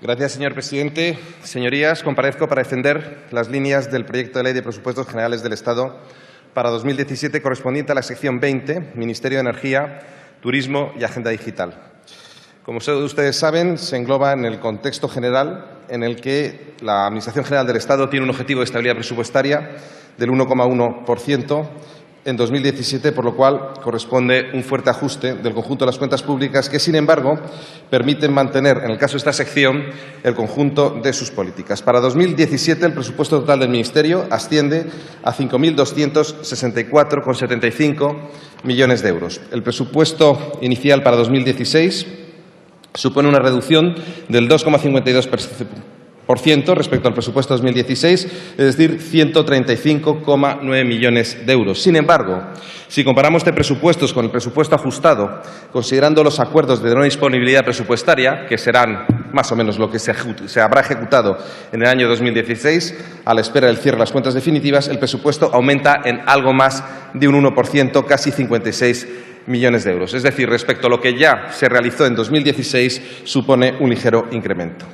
Gracias, señor presidente. Señorías, comparezco para defender las líneas del proyecto de Ley de Presupuestos Generales del Estado para 2017 correspondiente a la sección 20, Ministerio de Energía, Turismo y Agenda Digital. Como ustedes saben, se engloba en el contexto general en el que la Administración General del Estado tiene un objetivo de estabilidad presupuestaria del 1,1% en 2017, por lo cual corresponde un fuerte ajuste del conjunto de las cuentas públicas que, sin embargo, permiten mantener, en el caso de esta sección, el conjunto de sus políticas. Para 2017, el presupuesto total del Ministerio asciende a 5.264,75 millones de euros. El presupuesto inicial para 2016 supone una reducción del 2,52% respecto al presupuesto 2016, es decir, 135,9 millones de euros. Sin embargo, si comparamos este presupuesto con el presupuesto ajustado, considerando los acuerdos de no disponibilidad presupuestaria, que serán más o menos lo que se habrá ejecutado en el año 2016, a la espera del cierre de las cuentas definitivas, el presupuesto aumenta en algo más de un 1%, casi 56 millones de euros. Es decir, respecto a lo que ya se realizó en 2016, supone un ligero incremento.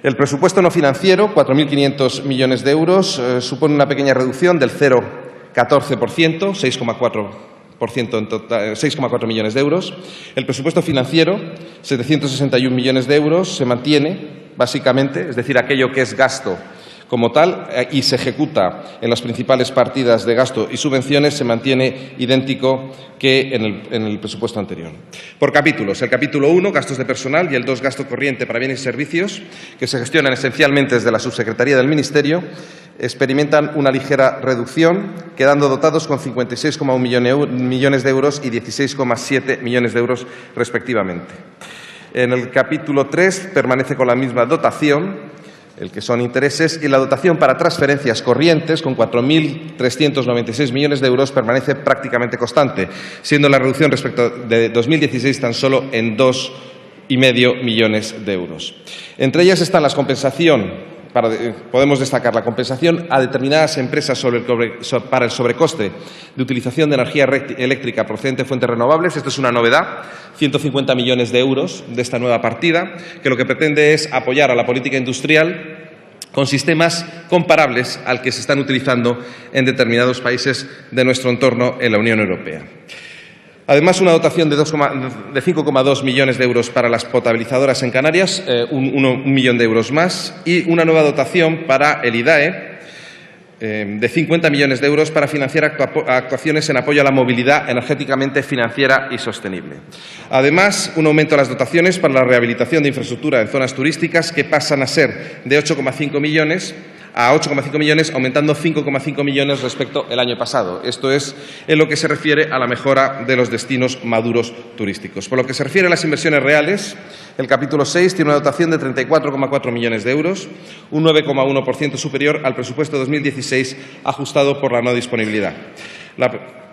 El presupuesto no financiero, 4.500 millones de euros, supone una pequeña reducción del 0,14%, 6,4 millones de euros. El presupuesto financiero, 761 millones de euros, se mantiene, básicamente, es decir, aquello que es gasto como tal, y se ejecuta en las principales partidas de gasto y subvenciones, se mantiene idéntico que en el presupuesto anterior. Por capítulos. El capítulo 1, gastos de personal, y el 2, gasto corriente para bienes y servicios, que se gestionan esencialmente desde la Subsecretaría del Ministerio, experimentan una ligera reducción, quedando dotados con 56,1 millones de euros y 16,7 millones de euros respectivamente. En el capítulo 3 permanece con la misma dotación, el que son intereses, y la dotación para transferencias corrientes, con 4.396 millones de euros, permanece prácticamente constante, siendo la reducción respecto de 2016 tan solo en 2,5 millones de euros. Entre ellas están la compensación. Podemos destacar la compensación a determinadas empresas para el sobrecoste de utilización de energía eléctrica procedente de fuentes renovables. Esto es una novedad, 150 millones de euros de esta nueva partida, que lo que pretende es apoyar a la política industrial con sistemas comparables al que se están utilizando en determinados países de nuestro entorno en la Unión Europea. Además, una dotación de 5,2 millones de euros para las potabilizadoras en Canarias, un millón de euros más, y una nueva dotación para el IDAE de 50 millones de euros para financiar actuaciones en apoyo a la movilidad energéticamente financiera y sostenible. Además, un aumento de las dotaciones para la rehabilitación de infraestructura en zonas turísticas, que pasan a ser de 8,5 millones a 8,5 millones, aumentando 5,5 millones respecto al año pasado. Esto es en lo que se refiere a la mejora de los destinos maduros turísticos. Por lo que se refiere a las inversiones reales, el capítulo 6 tiene una dotación de 34,4 millones de euros, un 9,1% superior al presupuesto 2016 ajustado por la no disponibilidad.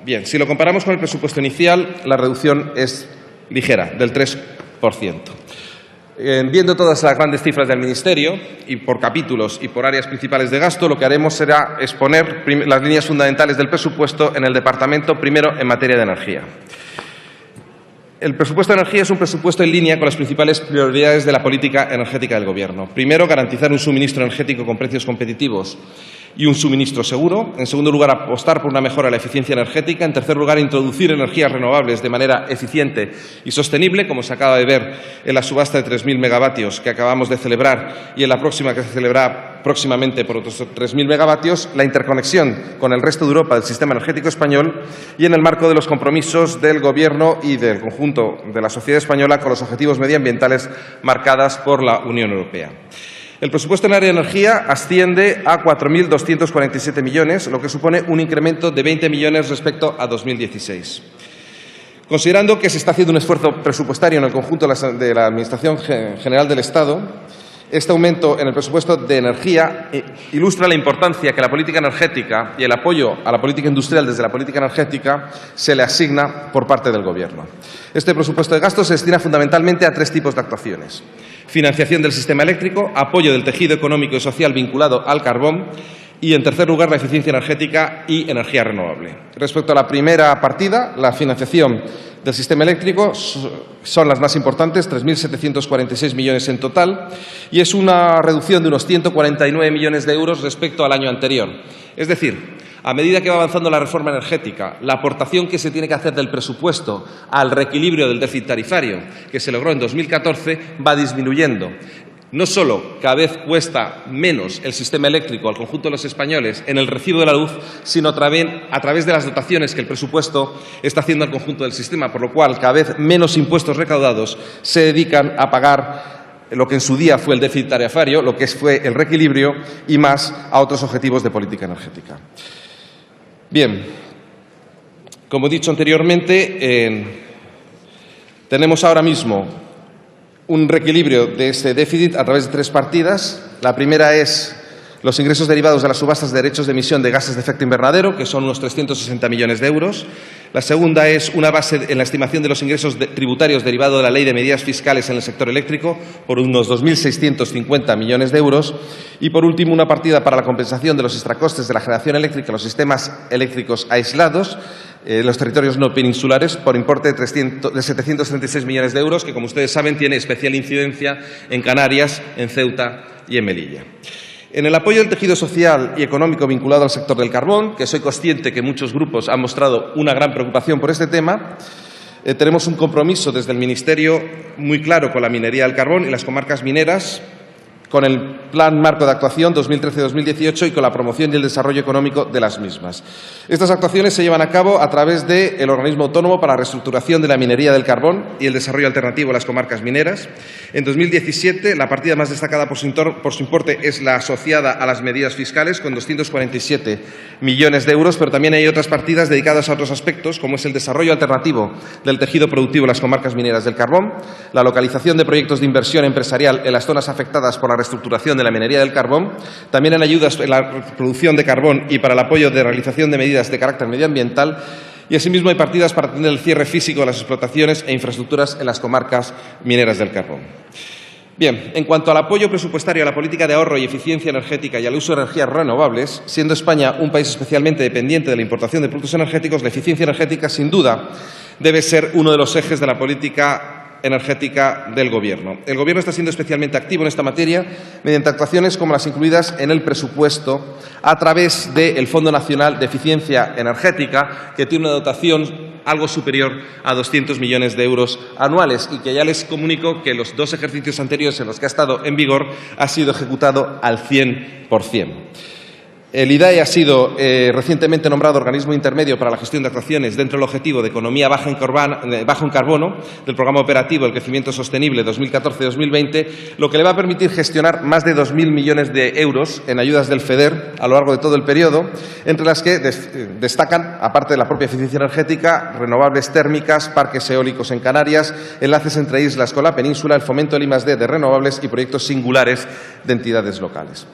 Bien, si lo comparamos con el presupuesto inicial, la reducción es ligera, del 3%. Viendo todas las grandes cifras del Ministerio, y por capítulos y por áreas principales de gasto, lo que haremos será exponer las líneas fundamentales del presupuesto en el Departamento, primero en materia de energía. El presupuesto de energía es un presupuesto en línea con las principales prioridades de la política energética del Gobierno. Primero, garantizar un suministro energético con precios competitivos y un suministro seguro. En segundo lugar, apostar por una mejora de la eficiencia energética. En tercer lugar, introducir energías renovables de manera eficiente y sostenible, como se acaba de ver en la subasta de 3.000 megavatios que acabamos de celebrar y en la próxima que se celebrará próximamente por otros 3.000 megavatios, la interconexión con el resto de Europa del sistema energético español y en el marco de los compromisos del Gobierno y del conjunto de la sociedad española con los objetivos medioambientales marcados por la Unión Europea. El presupuesto en el área de energía asciende a 4.247 millones, lo que supone un incremento de 20 millones respecto a 2016. Considerando que se está haciendo un esfuerzo presupuestario en el conjunto de la Administración General del Estado, este aumento en el presupuesto de energía ilustra la importancia que la política energética y el apoyo a la política industrial desde la política energética se le asigna por parte del Gobierno. Este presupuesto de gasto se destina fundamentalmente a 3 tipos de actuaciones: financiación del sistema eléctrico, apoyo del tejido económico y social vinculado al carbón y, en tercer lugar, la eficiencia energética y energía renovable. Respecto a la primera partida, la financiación del sistema eléctrico son las más importantes, 3.746 millones en total, y es una reducción de unos 149 millones de euros respecto al año anterior. Es decir, a medida que va avanzando la reforma energética, la aportación que se tiene que hacer del presupuesto al reequilibrio del déficit tarifario que se logró en 2014 va disminuyendo. No solo cada vez cuesta menos el sistema eléctrico al conjunto de los españoles en el recibo de la luz, sino también a través de las dotaciones que el presupuesto está haciendo al conjunto del sistema, por lo cual cada vez menos impuestos recaudados se dedican a pagar lo que en su día fue el déficit tarifario, lo que fue el reequilibrio, y más a otros objetivos de política energética. Bien, como he dicho anteriormente, tenemos ahora mismo un reequilibrio de este déficit a través de tres partidas. La primera es los ingresos derivados de las subastas de derechos de emisión de gases de efecto invernadero, que son unos 360 millones de euros. La segunda es una base en la estimación de los ingresos tributarios derivado de la Ley de Medidas Fiscales en el sector eléctrico por unos 2.650 millones de euros. Y, por último, una partida para la compensación de los extracostes de la generación eléctrica en los sistemas eléctricos aislados, los territorios no peninsulares, por importe de 736 millones de euros, que, como ustedes saben, tiene especial incidencia en Canarias, en Ceuta y en Melilla. En el apoyo del tejido social y económico vinculado al sector del carbón, que soy consciente que muchos grupos han mostrado una gran preocupación por este tema, tenemos un compromiso desde el Ministerio muy claro con la minería del carbón y las comarcas mineras, con el Plan Marco de Actuación 2013-2018 y con la promoción y el desarrollo económico de las mismas. Estas actuaciones se llevan a cabo a través del Organismo Autónomo para la Reestructuración de la Minería del Carbón y el Desarrollo Alternativo de las Comarcas Mineras. En 2017, la partida más destacada por su importe es la asociada a las medidas fiscales, con 247 millones de euros, pero también hay otras partidas dedicadas a otros aspectos, como es el desarrollo alternativo del tejido productivo en las comarcas mineras del carbón, la localización de proyectos de inversión empresarial en las zonas afectadas por la reestructuración de la minería del carbón, también en ayudas en la producción de carbón y para el apoyo de realización de medidas de carácter medioambiental, y asimismo hay partidas para atender el cierre físico de las explotaciones e infraestructuras en las comarcas mineras del carbón. Bien, en cuanto al apoyo presupuestario a la política de ahorro y eficiencia energética y al uso de energías renovables, siendo España un país especialmente dependiente de la importación de productos energéticos, la eficiencia energética, sin duda, debe ser uno de los ejes de la política energética del Gobierno. El Gobierno está siendo especialmente activo en esta materia mediante actuaciones como las incluidas en el presupuesto a través del Fondo Nacional de Eficiencia Energética, que tiene una dotación algo superior a 200 millones de euros anuales y que ya les comunico que los dos ejercicios anteriores en los que ha estado en vigor ha sido ejecutado al 100%. El IDAE ha sido recientemente nombrado organismo intermedio para la gestión de actuaciones dentro del objetivo de economía baja en carbono del Programa Operativo del Crecimiento Sostenible 2014-2020, lo que le va a permitir gestionar más de 2.000 millones de euros en ayudas del FEDER a lo largo de todo el periodo, entre las que destacan, aparte de la propia eficiencia energética, renovables térmicas, parques eólicos en Canarias, enlaces entre islas con la península, el fomento del I+D de renovables y proyectos singulares de entidades locales.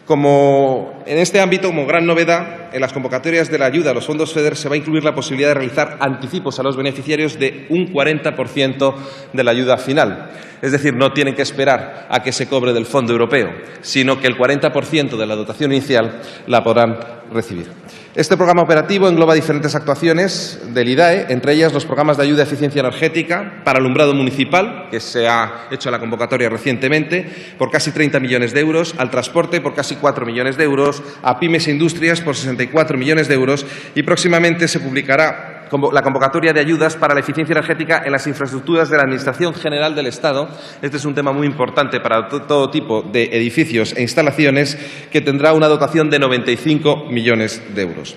Como en este ámbito, como gran novedad, en las convocatorias de la ayuda a los fondos FEDER se va a incluir la posibilidad de realizar anticipos a los beneficiarios de un 40% de la ayuda final. Es decir, no tienen que esperar a que se cobre del Fondo Europeo, sino que el 40% de la dotación inicial la podrán recibir. Este programa operativo engloba diferentes actuaciones del IDAE, entre ellas los programas de ayuda a eficiencia energética para alumbrado municipal, que se ha hecho la convocatoria recientemente, por casi 30 millones de euros, al transporte por casi 4 millones de euros, a pymes e industrias por 64 millones de euros y próximamente se publicará la convocatoria de ayudas para la eficiencia energética en las infraestructuras de la Administración General del Estado. Este es un tema muy importante para todo tipo de edificios e instalaciones, que tendrá una dotación de 95 millones de euros.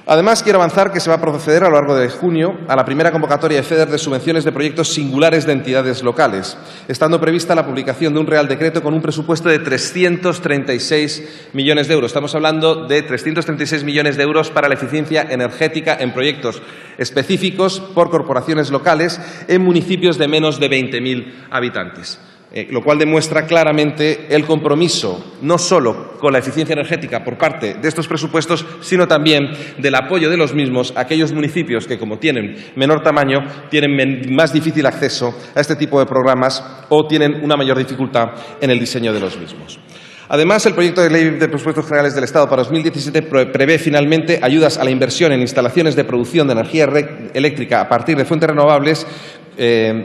Además, quiero avanzar que se va a proceder a lo largo de junio a la primera convocatoria de FEDER de subvenciones de proyectos singulares de entidades locales, estando prevista la publicación de un Real Decreto con un presupuesto de 336 millones de euros. Estamos hablando de 336 millones de euros para la eficiencia energética en proyectos específicos por corporaciones locales en municipios de menos de 20.000 habitantes. Lo cual demuestra claramente el compromiso no solo con la eficiencia energética por parte de estos presupuestos, sino también del apoyo de los mismos a aquellos municipios que, como tienen menor tamaño, tienen más difícil acceso a este tipo de programas o tienen una mayor dificultad en el diseño de los mismos. Además, el proyecto de Ley de Presupuestos Generales del Estado para 2017 prevé finalmente ayudas a la inversión en instalaciones de producción de energía eléctrica a partir de fuentes renovables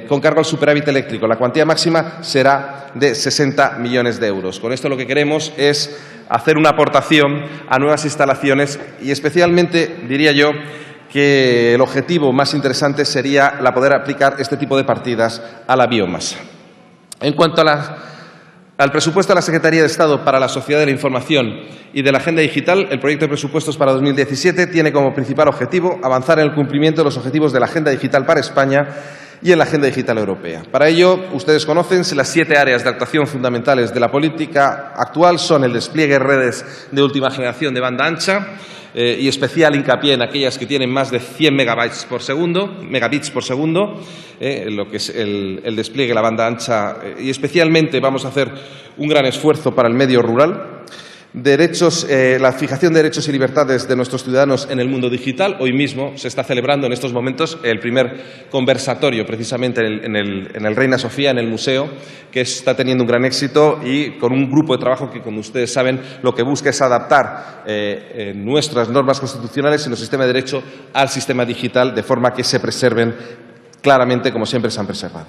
con cargo al superávit eléctrico. La cuantía máxima será de 60 millones de euros. Con esto lo que queremos es hacer una aportación a nuevas instalaciones y especialmente, diría yo, que el objetivo más interesante sería la poder aplicar este tipo de partidas a la biomasa. En cuanto al presupuesto de la Secretaría de Estado para la Sociedad de la Información y de la Agenda Digital, el proyecto de presupuestos para 2017 tiene como principal objetivo avanzar en el cumplimiento de los objetivos de la Agenda Digital para España y en la Agenda Digital Europea. Para ello, ustedes conocen las 7 áreas de actuación fundamentales de la política actual son el despliegue de redes de última generación de banda ancha y especial hincapié en aquellas que tienen más de 100 megabits por segundo, lo que es el despliegue de la banda ancha y especialmente vamos a hacer un gran esfuerzo para el medio rural. La fijación de derechos y libertades de nuestros ciudadanos en el mundo digital. Hoy mismo se está celebrando en estos momentos el primer conversatorio precisamente en el Reina Sofía, en el museo, que está teniendo un gran éxito y con un grupo de trabajo que, como ustedes saben, lo que busca es adaptar nuestras normas constitucionales y los sistemas de derecho al sistema digital de forma que se preserven claramente como siempre se han preservado.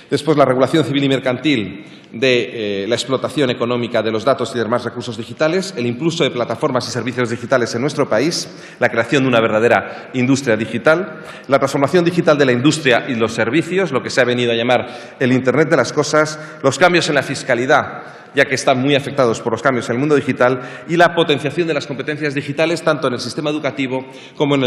Después, la regulación civil y mercantil de la explotación económica de los datos y demás recursos digitales, el impulso de plataformas y servicios digitales en nuestro país, la creación de una verdadera industria digital, la transformación digital de la industria y los servicios, lo que se ha venido a llamar el Internet de las cosas, los cambios en la fiscalidad, ya que están muy afectados por los cambios en el mundo digital, y la potenciación de las competencias digitales tanto en el sistema educativo como en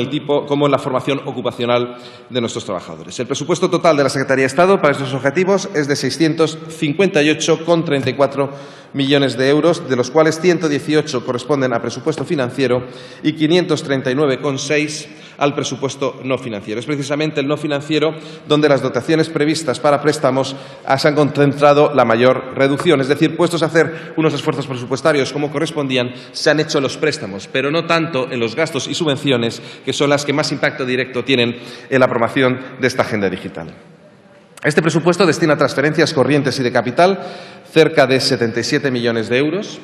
la formación ocupacional de nuestros trabajadores. El presupuesto total de la Secretaría de Estado para estos objetivos es de 658,34 millones de euros, de los cuales 118 corresponden a presupuesto financiero y 539,6 al presupuesto no financiero. Es precisamente el no financiero donde las dotaciones previstas para préstamos se han concentrado la mayor reducción. Es decir, puestos a hacer unos esfuerzos presupuestarios como correspondían, se han hecho los préstamos, pero no tanto en los gastos y subvenciones, que son las que más impacto directo tienen en la promoción de esta agenda digital. Este presupuesto destina a transferencias corrientes y de capital cerca de 77 millones de euros,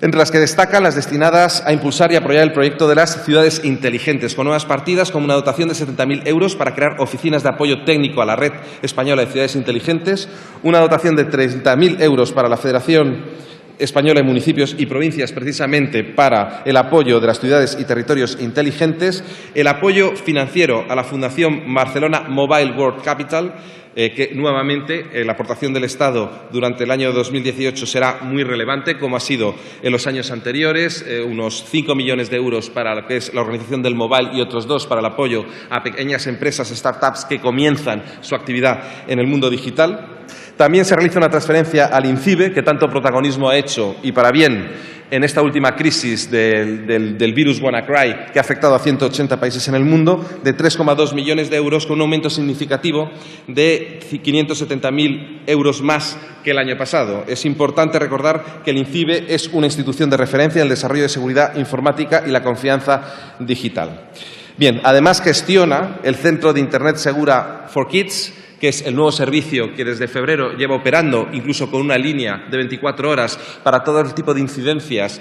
entre las que destacan las destinadas a impulsar y apoyar el proyecto de las ciudades inteligentes, con nuevas partidas como una dotación de 70.000 euros para crear oficinas de apoyo técnico a la Red Española de Ciudades Inteligentes, una dotación de 30.000 euros para la Federación Española de Municipios y Provincias, precisamente para el apoyo de las ciudades y territorios inteligentes, el apoyo financiero a la Fundación Barcelona Mobile World Capital, que nuevamente la aportación del Estado durante el año 2018 será muy relevante, como ha sido en los años anteriores, unos 5 millones de euros para lo que es la organización del mobile y otros 2 para el apoyo a pequeñas empresas, startups que comienzan su actividad en el mundo digital. También se realiza una transferencia al INCIBE, que tanto protagonismo ha hecho, y para bien, en esta última crisis del virus WannaCry, que ha afectado a 180 países en el mundo, de 3,2 millones de euros, con un aumento significativo de 570.000 euros más que el año pasado. Es importante recordar que el INCIBE es una institución de referencia en el desarrollo de seguridad informática y la confianza digital. Bien, además gestiona el Centro de Internet Segura for Kids, que es el nuevo servicio que desde febrero lleva operando, incluso con una línea de 24 horas para todo el tipo de incidencias,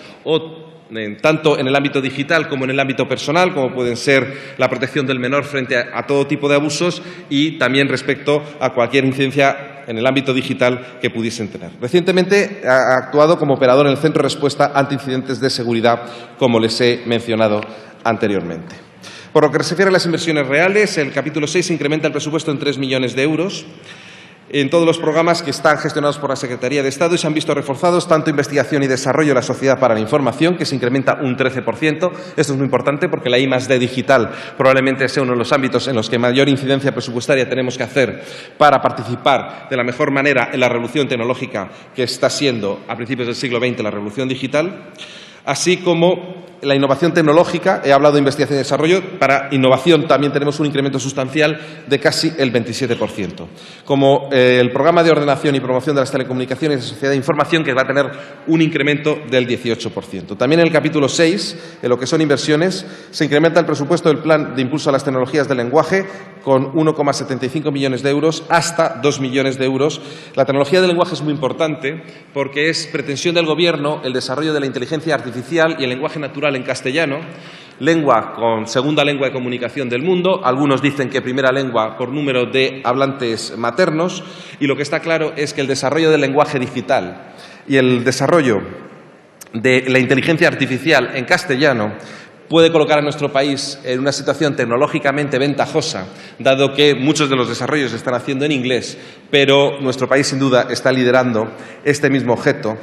tanto en el ámbito digital como en el ámbito personal, como pueden ser la protección del menor frente a todo tipo de abusos y también respecto a cualquier incidencia en el ámbito digital que pudiesen tener. Recientemente ha actuado como operador en el Centro de Respuesta ante Incidentes de Seguridad, como les he mencionado anteriormente. Por lo que se refiere a las inversiones reales, el capítulo 6 incrementa el presupuesto en 3 millones de euros en todos los programas que están gestionados por la Secretaría de Estado y se han visto reforzados tanto investigación y desarrollo de la sociedad para la información, que se incrementa un 13%. Esto es muy importante porque la I+D digital probablemente sea uno de los ámbitos en los que mayor incidencia presupuestaria tenemos que hacer para participar de la mejor manera en la revolución tecnológica que está siendo a principios del siglo XX la revolución digital, así como la innovación tecnológica, he hablado de investigación y desarrollo, para innovación también tenemos un incremento sustancial de casi el 27%. Como el programa de ordenación y promoción de las telecomunicaciones y sociedad de información, que va a tener un incremento del 18%. También en el capítulo 6, en lo que son inversiones, se incrementa el presupuesto del Plan de Impulso a las Tecnologías del Lenguaje con 1,75 millones de euros hasta 2 millones de euros. La tecnología del lenguaje es muy importante porque es pretensión del Gobierno el desarrollo de la inteligencia artificial y el lenguaje natural en castellano, lengua con segunda lengua de comunicación del mundo. Algunos dicen que primera lengua por número de hablantes maternos, y lo que está claro es que el desarrollo del lenguaje digital y el desarrollo de la inteligencia artificial en castellano puede colocar a nuestro país en una situación tecnológicamente ventajosa, dado que muchos de los desarrollos se están haciendo en inglés, pero nuestro país sin duda está liderando este mismo objeto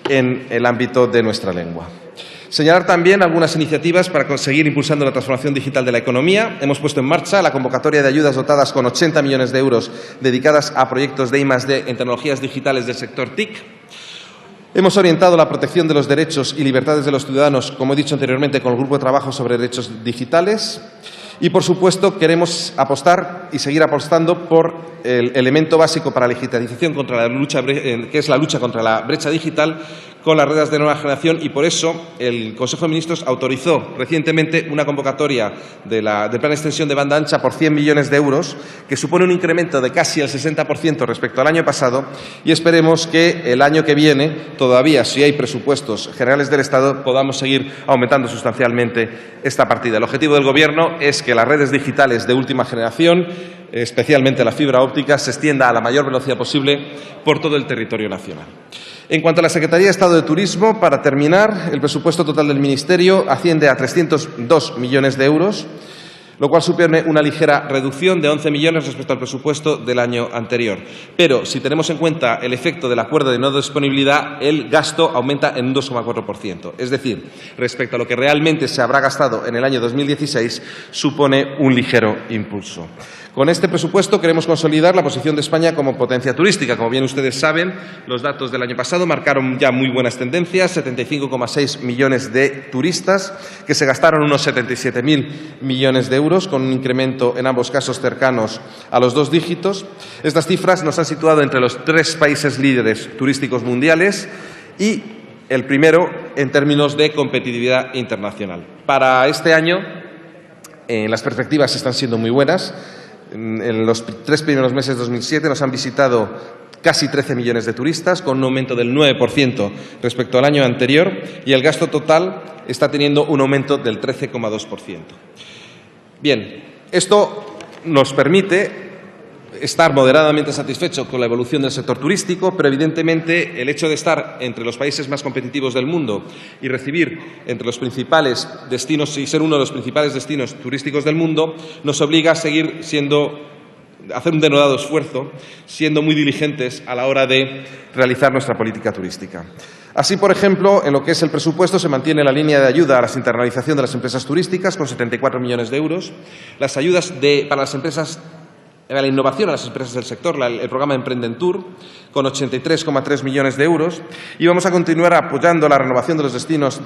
en el ámbito de nuestra lengua. Señalar también algunas iniciativas para conseguir impulsando la transformación digital de la economía. Hemos puesto en marcha la convocatoria de ayudas dotadas con 80 millones de euros dedicadas a proyectos de I+D en tecnologías digitales del sector TIC. Hemos orientado la protección de los derechos y libertades de los ciudadanos, como he dicho anteriormente, con el Grupo de Trabajo sobre Derechos Digitales. Y, por supuesto, queremos apostar y seguir apostando por el elemento básico para la digitalización, que es la lucha contra la brecha digital, con las redes de nueva generación, y por eso el Consejo de Ministros autorizó recientemente una convocatoria del plan de extensión de banda ancha por 100 millones de euros, que supone un incremento de casi el 60% respecto al año pasado, y esperemos que el año que viene, todavía si hay presupuestos generales del Estado, podamos seguir aumentando sustancialmente esta partida. El objetivo del Gobierno es que las redes digitales de última generación, especialmente la fibra óptica, se extienda a la mayor velocidad posible por todo el territorio nacional. En cuanto a la Secretaría de Estado de Turismo, para terminar, el presupuesto total del Ministerio asciende a 302 millones de euros, lo cual supone una ligera reducción de 11 millones respecto al presupuesto del año anterior. Pero, si tenemos en cuenta el efecto del acuerdo de no disponibilidad, el gasto aumenta en un 2,4%. Es decir, respecto a lo que realmente se habrá gastado en el año 2016, supone un ligero impulso. Con este presupuesto queremos consolidar la posición de España como potencia turística. Como bien ustedes saben, los datos del año pasado marcaron ya muy buenas tendencias, 75,6 millones de turistas, que se gastaron unos 77.000 millones de euros, con un incremento en ambos casos cercanos a los 2 dígitos. Estas cifras nos han situado entre los 3 países líderes turísticos mundiales y el primero en términos de competitividad internacional. Para este año, las perspectivas están siendo muy buenas. En los 3 primeros meses de 2007 nos han visitado casi 13 millones de turistas, con un aumento del 9% respecto al año anterior, y el gasto total está teniendo un aumento del 13,2%. Bien, esto nos permite estar moderadamente satisfechos con la evolución del sector turístico, pero evidentemente el hecho de estar entre los países más competitivos del mundo y recibir entre los principales destinos y ser uno de los principales destinos turísticos del mundo nos obliga a seguir hacer un denodado esfuerzo, siendo muy diligentes a la hora de realizar nuestra política turística. Así, por ejemplo, en lo que es el presupuesto se mantiene la línea de ayuda a la internalización de las empresas turísticas con 74 millones de euros, las ayudas para las empresas a la innovación a las empresas del sector, el programa Emprendentur, con 83,3 millones de euros, y vamos a continuar apoyando la renovación de los destinos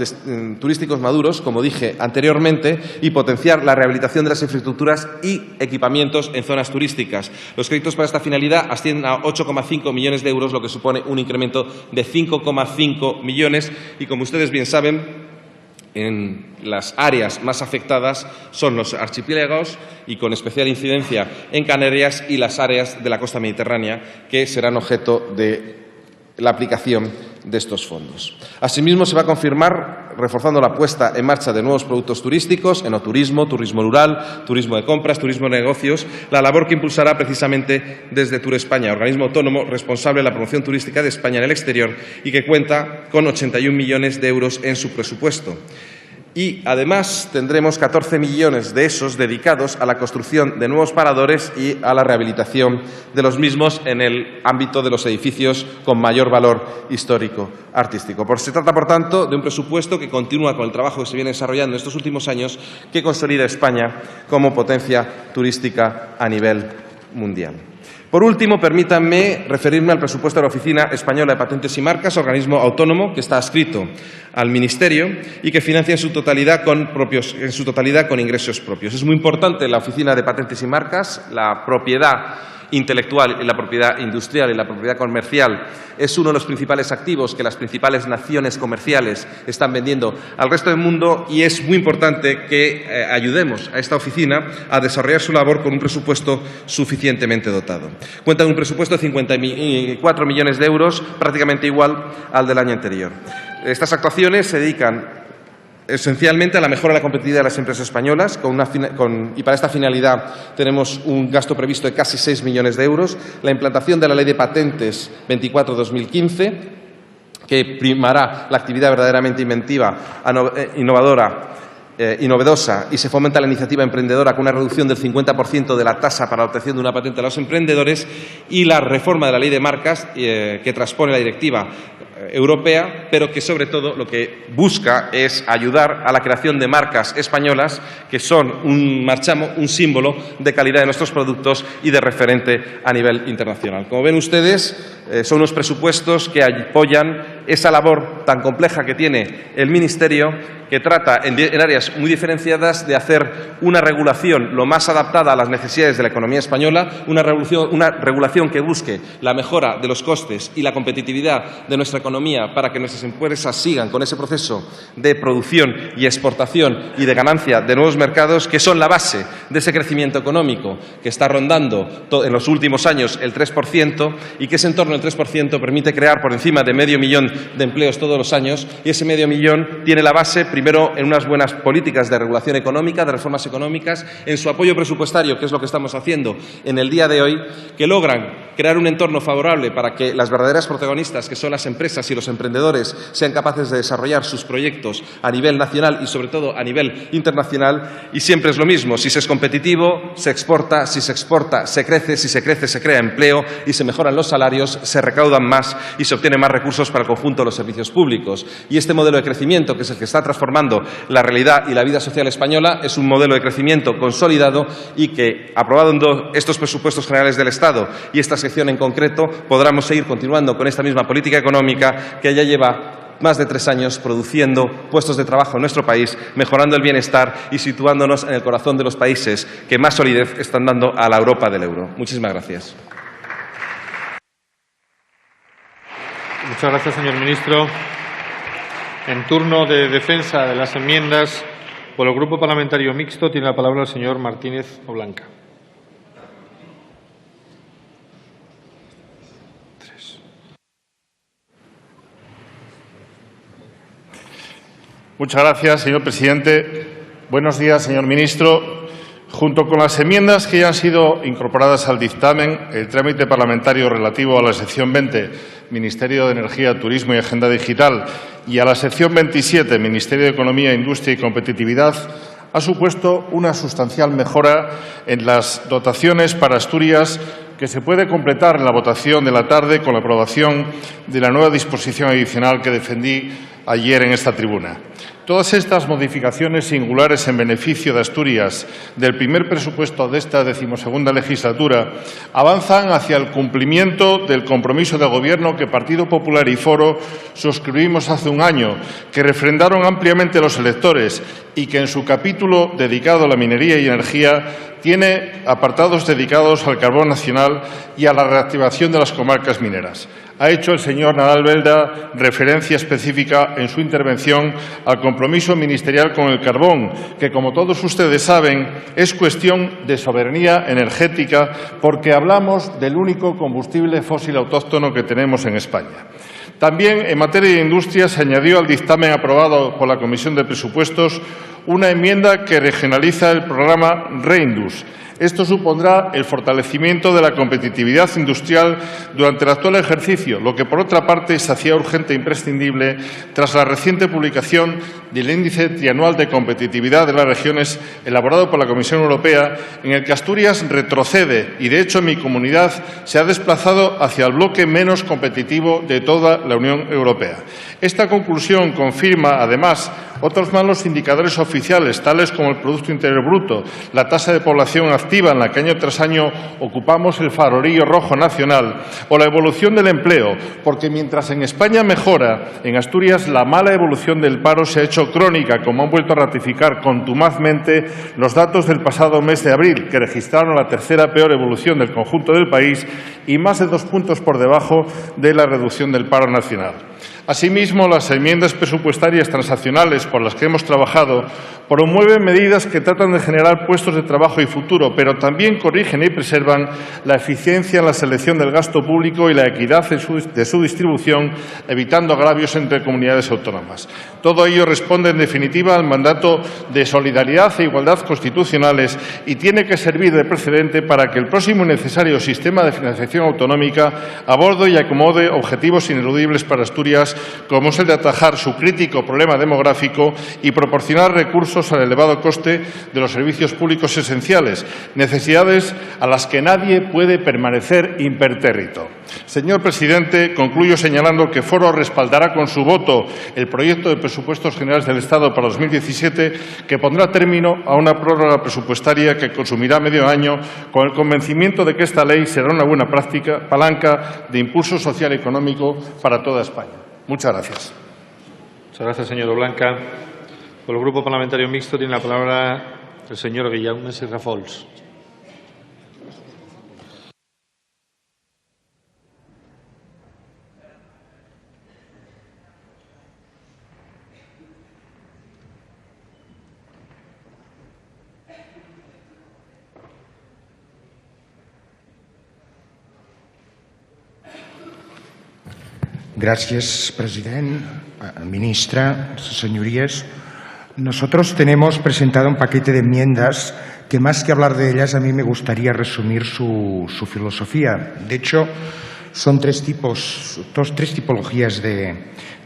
turísticos maduros, como dije anteriormente, y potenciar la rehabilitación de las infraestructuras y equipamientos en zonas turísticas. Los créditos para esta finalidad ascienden a 8,5 millones de euros, lo que supone un incremento de 5,5 millones, y como ustedes bien saben, en las áreas más afectadas son los archipiélagos y con especial incidencia en Canarias y las áreas de la costa mediterránea, que serán objeto de la aplicación de estos fondos. Asimismo, se va a confirmar, reforzando la puesta en marcha de nuevos productos turísticos, enoturismo, turismo rural, turismo de compras, turismo de negocios, la labor que impulsará precisamente desde Tour España, organismo autónomo responsable de la promoción turística de España en el exterior y que cuenta con 81 millones de euros en su presupuesto. Y, además, tendremos 14 millones de esos dedicados a la construcción de nuevos paradores y a la rehabilitación de los mismos en el ámbito de los edificios con mayor valor histórico-artístico. Se trata, por tanto, de un presupuesto que continúa con el trabajo que se viene desarrollando en estos últimos años, que consolida a España como potencia turística a nivel mundial. Por último, permítanme referirme al presupuesto de la Oficina Española de Patentes y Marcas, organismo autónomo que está adscrito al Ministerio y que financia en su totalidad con ingresos propios. Es muy importante la Oficina de Patentes y Marcas, la propiedad intelectual y la propiedad industrial y la propiedad comercial es uno de los principales activos que las principales naciones comerciales están vendiendo al resto del mundo y es muy importante que ayudemos a esta oficina a desarrollar su labor con un presupuesto suficientemente dotado. Cuenta con un presupuesto de 54 millones de euros, prácticamente igual al del año anterior. Estas actuaciones se dedican esencialmente a la mejora de la competitividad de las empresas españolas y para esta finalidad tenemos un gasto previsto de casi 6 millones de euros, la implantación de la Ley de Patentes 24-2015, que primará la actividad verdaderamente inventiva, innovadora y novedosa y se fomenta la iniciativa emprendedora con una reducción del 50% de la tasa para la obtención de una patente a los emprendedores y la reforma de la Ley de Marcas que transpone la directiva europea, pero que sobre todo lo que busca es ayudar a la creación de marcas españolas que son un marchamo, un símbolo de calidad de nuestros productos y de referente a nivel internacional. Como ven ustedes, son unos presupuestos que apoyan esa labor tan compleja que tiene el Ministerio, que trata en áreas muy diferenciadas de hacer una regulación lo más adaptada a las necesidades de la economía española, una regulación que busque la mejora de los costes y la competitividad de nuestra economía para que nuestras empresas sigan con ese proceso de producción y exportación y de ganancia de nuevos mercados que son la base de ese crecimiento económico que está rondando en los últimos años el 3% y que ese entorno del 3% permite crear por encima de 500.000 de empleos todos los años y ese 500.000 tiene la base primero en unas buenas políticas de regulación económica, de reformas económicas, en su apoyo presupuestario, que es lo que estamos haciendo en el día de hoy, que logran crear un entorno favorable para que las verdaderas protagonistas, que son las empresas y los emprendedores, sean capaces de desarrollar sus proyectos a nivel nacional y sobre todo a nivel internacional. Y siempre es lo mismo, si se es competitivo, se exporta, si se exporta, se crece, si se crece, se crea empleo y se mejoran los salarios, se recaudan más y se obtienen más recursos para el conjunto de los servicios públicos. Y este modelo de crecimiento, que es el que está transformando la realidad y la vida social española, es un modelo de crecimiento consolidado y que, aprobando estos presupuestos generales del Estado y esta sección en concreto, podremos seguir continuando con esta misma política económica que ya lleva más de 3 años produciendo puestos de trabajo en nuestro país, mejorando el bienestar y situándonos en el corazón de los países que más solidez están dando a la Europa del euro. Muchísimas gracias. Muchas gracias, señor ministro. En turno de defensa de las enmiendas, por el Grupo Parlamentario Mixto, tiene la palabra el señor Martínez Oblanca. Muchas gracias, señor presidente. Buenos días, señor ministro. Junto con las enmiendas que ya han sido incorporadas al dictamen, el trámite parlamentario relativo a la sección 20, Ministerio de Energía, Turismo y Agenda Digital, y a la sección 27, Ministerio de Economía, Industria y Competitividad, ha supuesto una sustancial mejora en las dotaciones para Asturias, que se puede completar en la votación de la tarde con la aprobación de la nueva disposición adicional que defendí ayer en esta tribuna. Todas estas modificaciones singulares en beneficio de Asturias del primer presupuesto de esta 12ª legislatura avanzan hacia el cumplimiento del compromiso de Gobierno que Partido Popular y Foro suscribimos hace un año, que refrendaron ampliamente los electores y que en su capítulo dedicado a la minería y energía tiene apartados dedicados al carbón nacional y a la reactivación de las comarcas mineras. Ha hecho el señor Nadal Belda referencia específica en su intervención al compromiso ministerial con el carbón, que, como todos ustedes saben, es cuestión de soberanía energética porque hablamos del único combustible fósil autóctono que tenemos en España. También, en materia de industria, se añadió al dictamen aprobado por la Comisión de Presupuestos una enmienda que regionaliza el programa REINDUS. Esto supondrá el fortalecimiento de la competitividad industrial durante el actual ejercicio, lo que, por otra parte, se hacía urgente e imprescindible tras la reciente publicación del Índice Trianual de Competitividad de las Regiones elaborado por la Comisión Europea, en el que Asturias retrocede y, de hecho, mi comunidad se ha desplazado hacia el bloque menos competitivo de toda la Unión Europea. Esta conclusión confirma, además, Otros malos indicadores oficiales, tales como el Producto Interior Bruto, la tasa de población activa en la que año tras año ocupamos el farolillo rojo nacional, o la evolución del empleo, porque mientras en España mejora, en Asturias la mala evolución del paro se ha hecho crónica, como han vuelto a ratificar contumazmente los datos del pasado mes de abril, que registraron la tercera peor evolución del conjunto del país y más de 2 puntos por debajo de la reducción del paro nacional. Asimismo, las enmiendas presupuestarias transaccionales por las que hemos trabajado promueven medidas que tratan de generar puestos de trabajo y futuro, pero también corrigen y preservan la eficiencia en la selección del gasto público y la equidad de su distribución, evitando agravios entre comunidades autónomas. Todo ello responde, en definitiva, al mandato de solidaridad e igualdad constitucionales y tiene que servir de precedente para que el próximo y necesario sistema de financiación autonómica aborde y acomode objetivos ineludibles para Asturias, como es el de atajar su crítico problema demográfico y proporcionar recursos al elevado coste de los servicios públicos esenciales, necesidades a las que nadie puede permanecer impertérrito. Señor presidente, concluyo señalando que Foro respaldará con su voto el proyecto de presupuestos generales del Estado para 2017, que pondrá término a una prórroga presupuestaria que consumirá medio año, con el convencimiento de que esta ley será una buena palanca de impulso social y económico para toda España. Muchas gracias. Muchas gracias, señor Blanca. Por el Grupo Parlamentario Mixto tiene la palabra el señor Guillaume Serrafols. Gracias, presidente, ministra, señorías. Nosotros tenemos presentado un paquete de enmiendas que, más que hablar de ellas, a mí me gustaría resumir su filosofía. De hecho, son tres tipologías de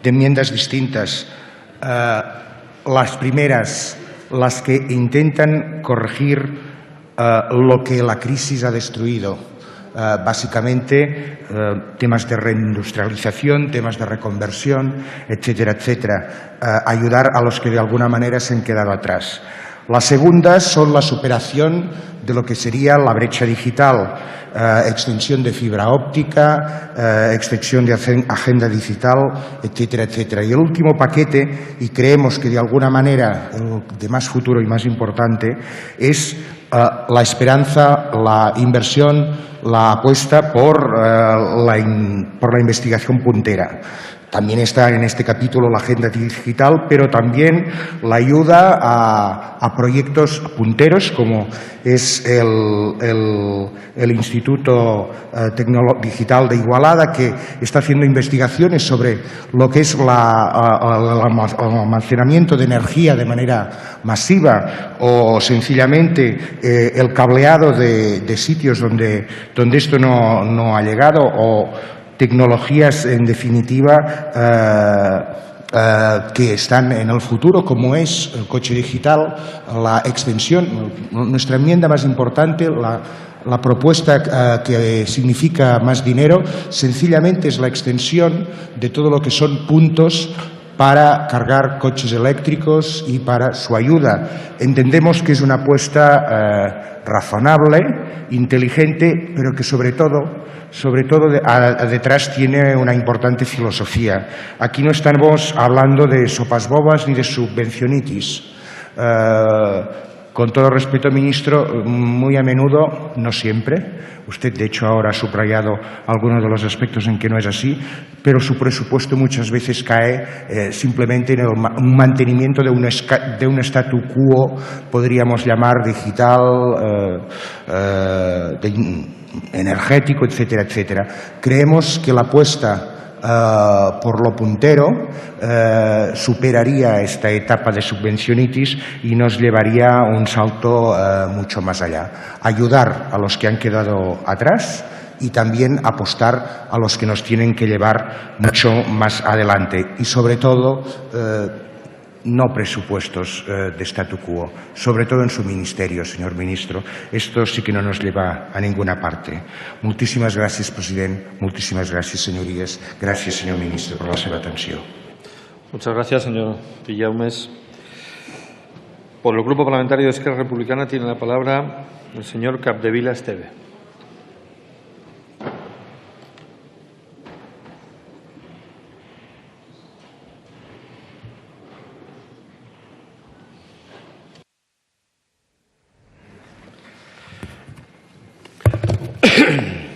enmiendas distintas. Las primeras, las que intentan corregir lo que la crisis ha destruido. Básicamente temas de reindustrialización, temas de reconversión, etcétera, etcétera. Ayudar a los que de alguna manera se han quedado atrás. Las segundas son la superación de lo que sería la brecha digital, extensión de fibra óptica, extensión de agenda digital, etcétera, etcétera. Y el último paquete, y creemos que de alguna manera de más futuro y más importante, es la esperanza, la inversión, la apuesta por la investigación puntera. También está en este capítulo la agenda digital, pero también la ayuda a proyectos punteros, como es el Instituto Digital de Igualada, que está haciendo investigaciones sobre lo que es el almacenamiento de energía de manera masiva, o sencillamente el cableado de sitios donde esto no ha llegado, o tecnologías, en definitiva, que están en el futuro, como es el coche digital, la extensión. Nuestra enmienda más importante, la propuesta que significa más dinero, sencillamente es la extensión de todo lo que son puntos para cargar coches eléctricos y para su ayuda. Entendemos que es una apuesta razonable, inteligente, pero que sobre todo detrás tiene una importante filosofía. Aquí no estamos hablando de sopas bobas ni de subvencionitis. Con todo respeto, ministro, muy a menudo, no siempre, usted de hecho ahora ha subrayado algunos de los aspectos en que no es así, pero su presupuesto muchas veces cae simplemente en un mantenimiento de un statu quo, podríamos llamar digital, energético, etcétera, etcétera. Creemos que la apuesta por lo puntero superaría esta etapa de subvencionitis y nos llevaría a un salto mucho más allá. Ayudar a los que han quedado atrás y también apostar a los que nos tienen que llevar mucho más adelante. Y sobre todo, no presupuestos de statu quo, sobre todo en su ministerio, señor ministro. Esto sí que no nos lleva a ninguna parte. Moltíssimes gràcies, president. Moltíssimes gràcies, senyories. Gràcies, senyor ministre, per la seva atenció. Muchas gracias, señor Villaumes. Por el Grupo Parlamentario de Esquerra Republicana tiene la palabra el señor Capdevila Esteve.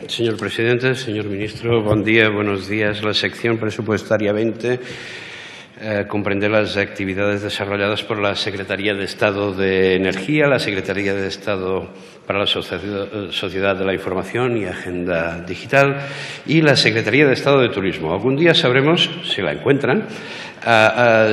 Señor presidente, señor ministro, buen día, buenos días. La sección presupuestaria 20 comprende las actividades desarrolladas por la Secretaría de Estado de Energía, la Secretaría de Estado para la Sociedad de la Información y Agenda Digital y la Secretaría de Estado de Turismo. Algún día sabremos, si la encuentran,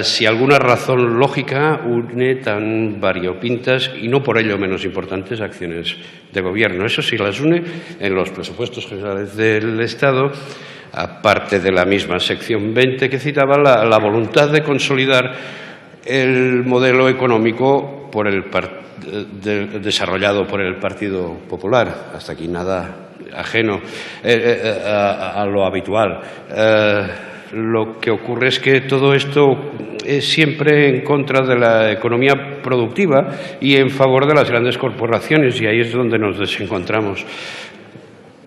si alguna razón lógica une tan variopintas y no por ello menos importantes acciones de Gobierno. Eso sí, las une en los presupuestos generales del Estado, aparte de la misma sección 20 que citaba, la voluntad de consolidar el modelo económico desarrollado por el Partido Popular. Hasta aquí nada ajeno a lo habitual. Lo que ocurre es que todo esto es siempre en contra de la economía productiva y en favor de las grandes corporaciones, y ahí es donde nos desencontramos.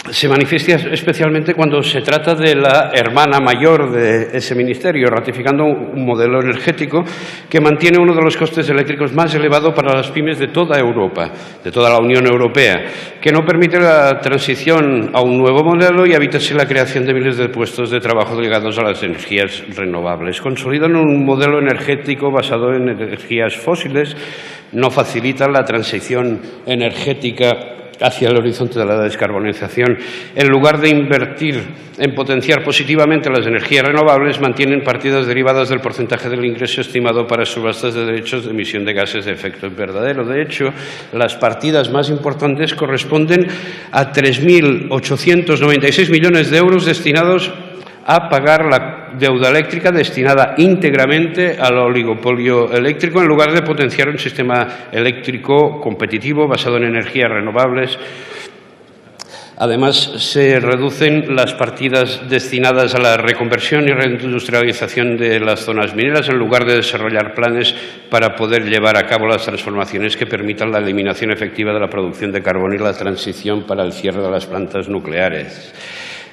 Se manifiesta especialmente cuando se trata de la hermana mayor de ese ministerio, ratificando un modelo energético que mantiene uno de los costes eléctricos más elevados para las pymes de toda Europa, de toda la Unión Europea, que no permite la transición a un nuevo modelo y evítase la creación de miles de puestos de trabajo ligados a las energías renovables. Consolidan un modelo energético basado en energías fósiles, no facilitan la transición energética hacia el horizonte de la descarbonización. En lugar de invertir en potenciar positivamente las energías renovables, mantienen partidas derivadas del porcentaje del ingreso estimado para subastas de derechos de emisión de gases de efecto invernadero. De hecho, las partidas más importantes corresponden a 3.896 millones de euros destinados a pagar la deuda eléctrica destinada íntegramente al oligopolio eléctrico, en lugar de potenciar un sistema eléctrico competitivo basado en energías renovables. Además, se reducen las partidas destinadas a la reconversión y reindustrialización de las zonas mineras, en lugar de desarrollar planes para poder llevar a cabo las transformaciones que permitan la eliminación efectiva de la producción de carbón y la transición para el cierre de las plantas nucleares.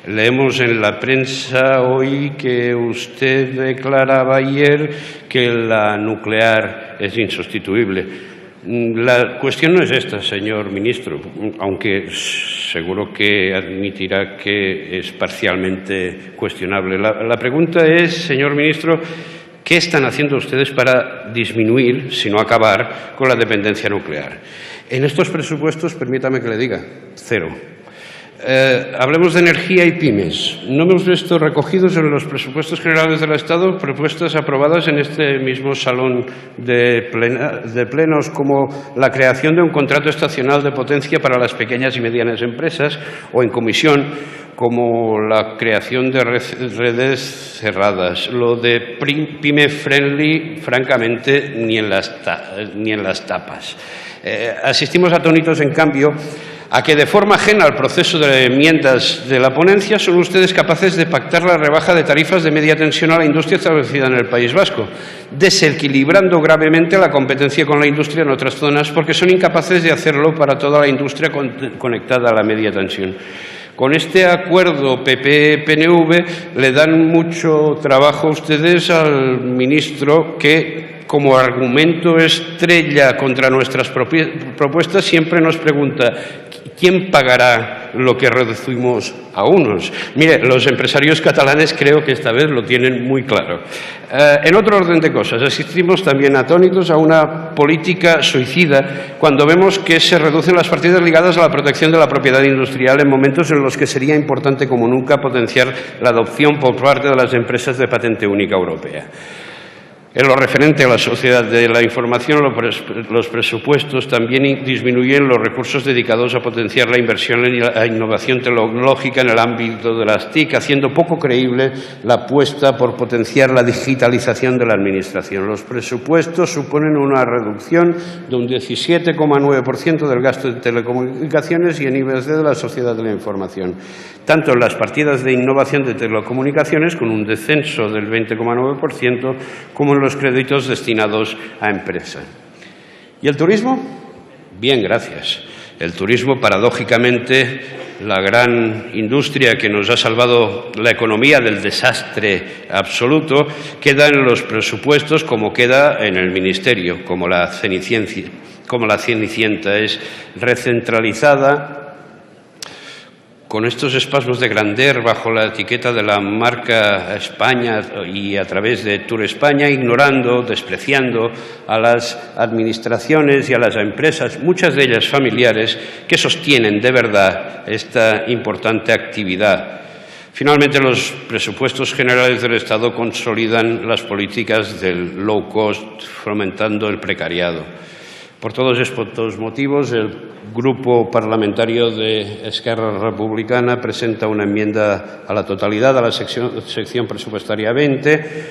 Leemos en la prensa hoy que usted declaraba ayer que la nuclear es insustituible. La cuestión no es esta, señor ministro, aunque seguro que admitirá que es parcialmente cuestionable. La pregunta es, señor ministro, ¿qué están haciendo ustedes para disminuir, si no acabar, con la dependencia nuclear? En estos presupuestos, permítame que le diga, cero. Hablemos de energía y pymes. No hemos visto recogidos en los presupuestos generales del Estado propuestas aprobadas en este mismo salón de plenos, como la creación de un contrato estacional de potencia para las pequeñas y medianas empresas, o en comisión, como la creación de redes cerradas. Lo de pyme friendly, francamente, ni en las tapas. Asistimos atónitos, en cambio, a que de forma ajena al proceso de enmiendas de la ponencia son ustedes capaces de pactar la rebaja de tarifas de media tensión a la industria establecida en el País Vasco, desequilibrando gravemente la competencia con la industria en otras zonas, porque son incapaces de hacerlo para toda la industria conectada a la media tensión. Con este acuerdo PP-PNV le dan mucho trabajo ustedes al ministro, que como argumento estrella contra nuestras propuestas siempre nos pregunta: ¿quién pagará lo que reducimos a unos? Mire, los empresarios catalanes creo que esta vez lo tienen muy claro. En otro orden de cosas, asistimos también atónitos a una política suicida cuando vemos que se reducen las partidas ligadas a la protección de la propiedad industrial en momentos en los que sería importante como nunca potenciar la adopción por parte de las empresas de patente única europea. En lo referente a la sociedad de la información, los presupuestos también disminuyen los recursos dedicados a potenciar la inversión en la innovación tecnológica en el ámbito de las TIC, haciendo poco creíble la apuesta por potenciar la digitalización de la Administración. Los presupuestos suponen una reducción de un 17,9% del gasto en telecomunicaciones y en I+D de la sociedad de la información, tanto en las partidas de innovación de telecomunicaciones, con un descenso del 20,9%, como en los créditos destinados a empresas. ¿Y el turismo? Bien, gracias. El turismo, paradójicamente, la gran industria que nos ha salvado la economía del desastre absoluto, queda en los presupuestos como queda en el Ministerio, como la Cenicienta. Es recentralizada, con estos espasmos de grandeur bajo la etiqueta de la marca España y a través de Tour España, ignorando, despreciando a las administraciones y a las empresas, muchas de ellas familiares, que sostienen de verdad esta importante actividad. Finalmente, los presupuestos generales del Estado consolidan las políticas del low cost, fomentando el precariado. Por todos estos motivos, el Grupo Parlamentario de Esquerra Republicana presenta una enmienda a la totalidad a la sección presupuestaria 20,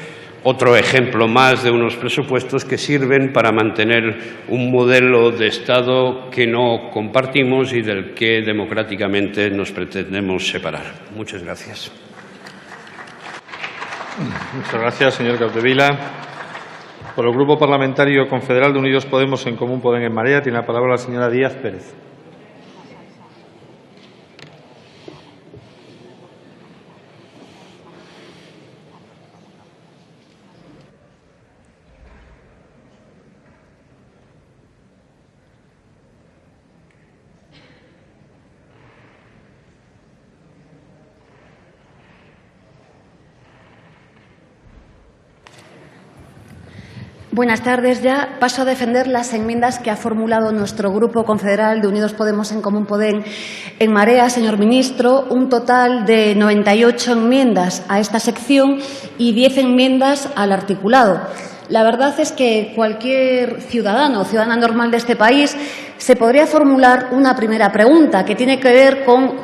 otro ejemplo más de unos presupuestos que sirven para mantener un modelo de Estado que no compartimos y del que democráticamente nos pretendemos separar. Muchas gracias. Muchas gracias, señor Capdevila. Por el Grupo Parlamentario Confederal de Unidos Podemos en Común Podem en Marea, tiene la palabra la señora Díaz Pérez. Buenas tardes. Ya paso a defender las enmiendas que ha formulado nuestro Grupo Confederal de Unidos Podemos en Común Podem en Marea, señor ministro. Un total de 98 enmiendas a esta sección y 10 enmiendas al articulado. La verdad es que cualquier ciudadano o ciudadana normal de este país se podría formular una primera pregunta que tiene que ver con,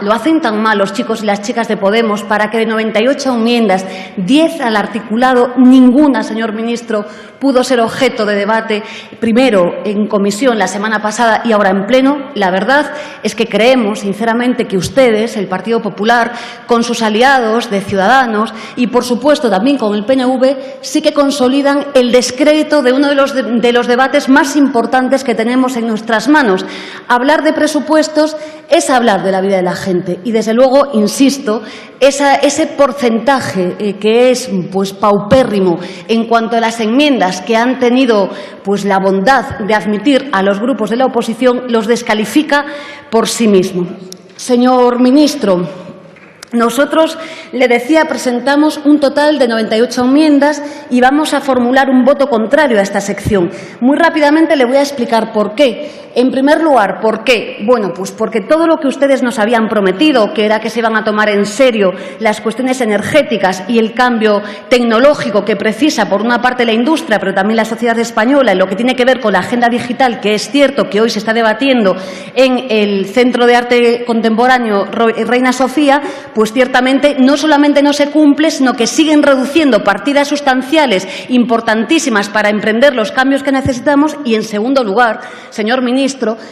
¿lo hacen tan mal los chicos y las chicas de Podemos para que de 98 enmiendas, 10 al articulado, ninguna, señor ministro, pudo ser objeto de debate, primero en comisión la semana pasada y ahora en pleno? La verdad es que creemos, sinceramente, que ustedes, el Partido Popular, con sus aliados de Ciudadanos y, por supuesto, también con el PNV, sí que consolidan el descrédito de uno de los debates más importantes que tenemos en nuestras manos. Hablar de presupuestos es hablar de la vida de la gente y, desde luego, insisto, ese porcentaje que es paupérrimo en cuanto a las enmiendas que han tenido la bondad de admitir a los grupos de la oposición los descalifica por sí mismo. Señor ministro, nosotros, le decía, presentamos un total de 98 enmiendas y vamos a formular un voto contrario a esta sección. Muy rápidamente le voy a explicar por qué. En primer lugar, ¿por qué? Bueno, pues porque todo lo que ustedes nos habían prometido, que era que se iban a tomar en serio las cuestiones energéticas y el cambio tecnológico que precisa, por una parte, la industria, pero también la sociedad española, en lo que tiene que ver con la agenda digital, que es cierto que hoy se está debatiendo en el Centro de Arte Contemporáneo Reina Sofía, pues ciertamente no solamente no se cumple, sino que siguen reduciendo partidas sustanciales importantísimas para emprender los cambios que necesitamos y, en segundo lugar, señor ministro,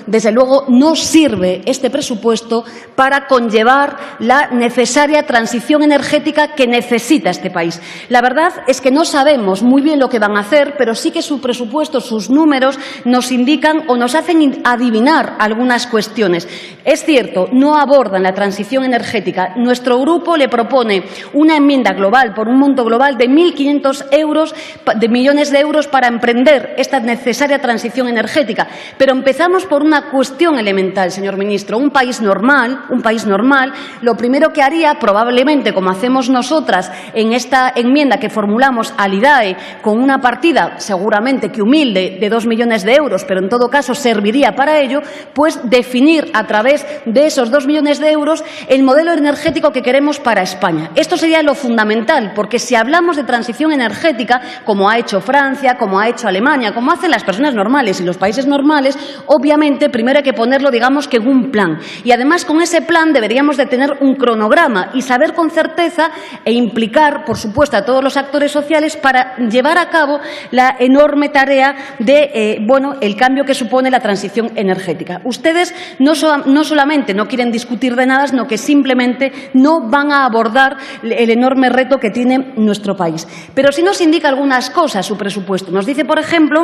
desde luego no sirve este presupuesto para conllevar la necesaria transición energética que necesita este país. La verdad es que no sabemos muy bien lo que van a hacer, pero sí que su presupuesto, sus números, nos indican o nos hacen adivinar algunas cuestiones. Es cierto, no abordan la transición energética. Nuestro grupo le propone una enmienda global por un monto global de 1.500 millones de euros para emprender esta necesaria transición energética. Pero empezamos empezamos por una cuestión elemental, señor ministro. Un país normal, lo primero que haría, probablemente, como hacemos nosotras en esta enmienda que formulamos al IDAE, con una partida seguramente que humilde de 2 millones de euros, pero en todo caso serviría para ello, pues definir a través de esos 2 millones de euros el modelo energético que queremos para España. Esto sería lo fundamental, porque si hablamos de transición energética, como ha hecho Francia, como ha hecho Alemania, como hacen las personas normales y los países normales, obviamente primero hay que ponerlo, digamos, que en un plan. Y además con ese plan deberíamos de tener un cronograma y saber con certeza e implicar, por supuesto, a todos los actores sociales para llevar a cabo la enorme tarea de, el cambio que supone la transición energética. Ustedes no solamente no quieren discutir de nada, sino que simplemente no van a abordar el enorme reto que tiene nuestro país. Pero sí nos indica algunas cosas su presupuesto. Nos dice, por ejemplo,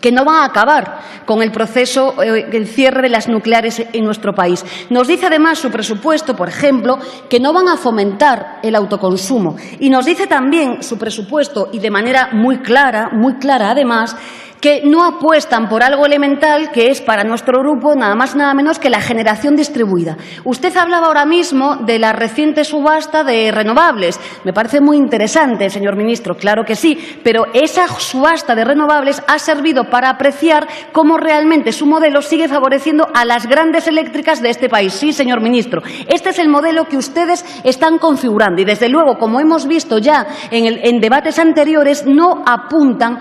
que no va a acabar con el proceso, el cierre de las nucleares en nuestro país. Nos dice además su presupuesto, por ejemplo, que no van a fomentar el autoconsumo. Y nos dice también su presupuesto, y de manera muy clara además, que no apuestan por algo elemental que es para nuestro grupo nada más nada menos que la generación distribuida. Usted hablaba ahora mismo de la reciente subasta de renovables. Me parece muy interesante, señor ministro, claro que sí, pero esa subasta de renovables ha servido para apreciar cómo realmente su modelo sigue favoreciendo a las grandes eléctricas de este país. Sí, señor ministro, este es el modelo que ustedes están configurando y, desde luego, como hemos visto ya en debates anteriores, no apuntan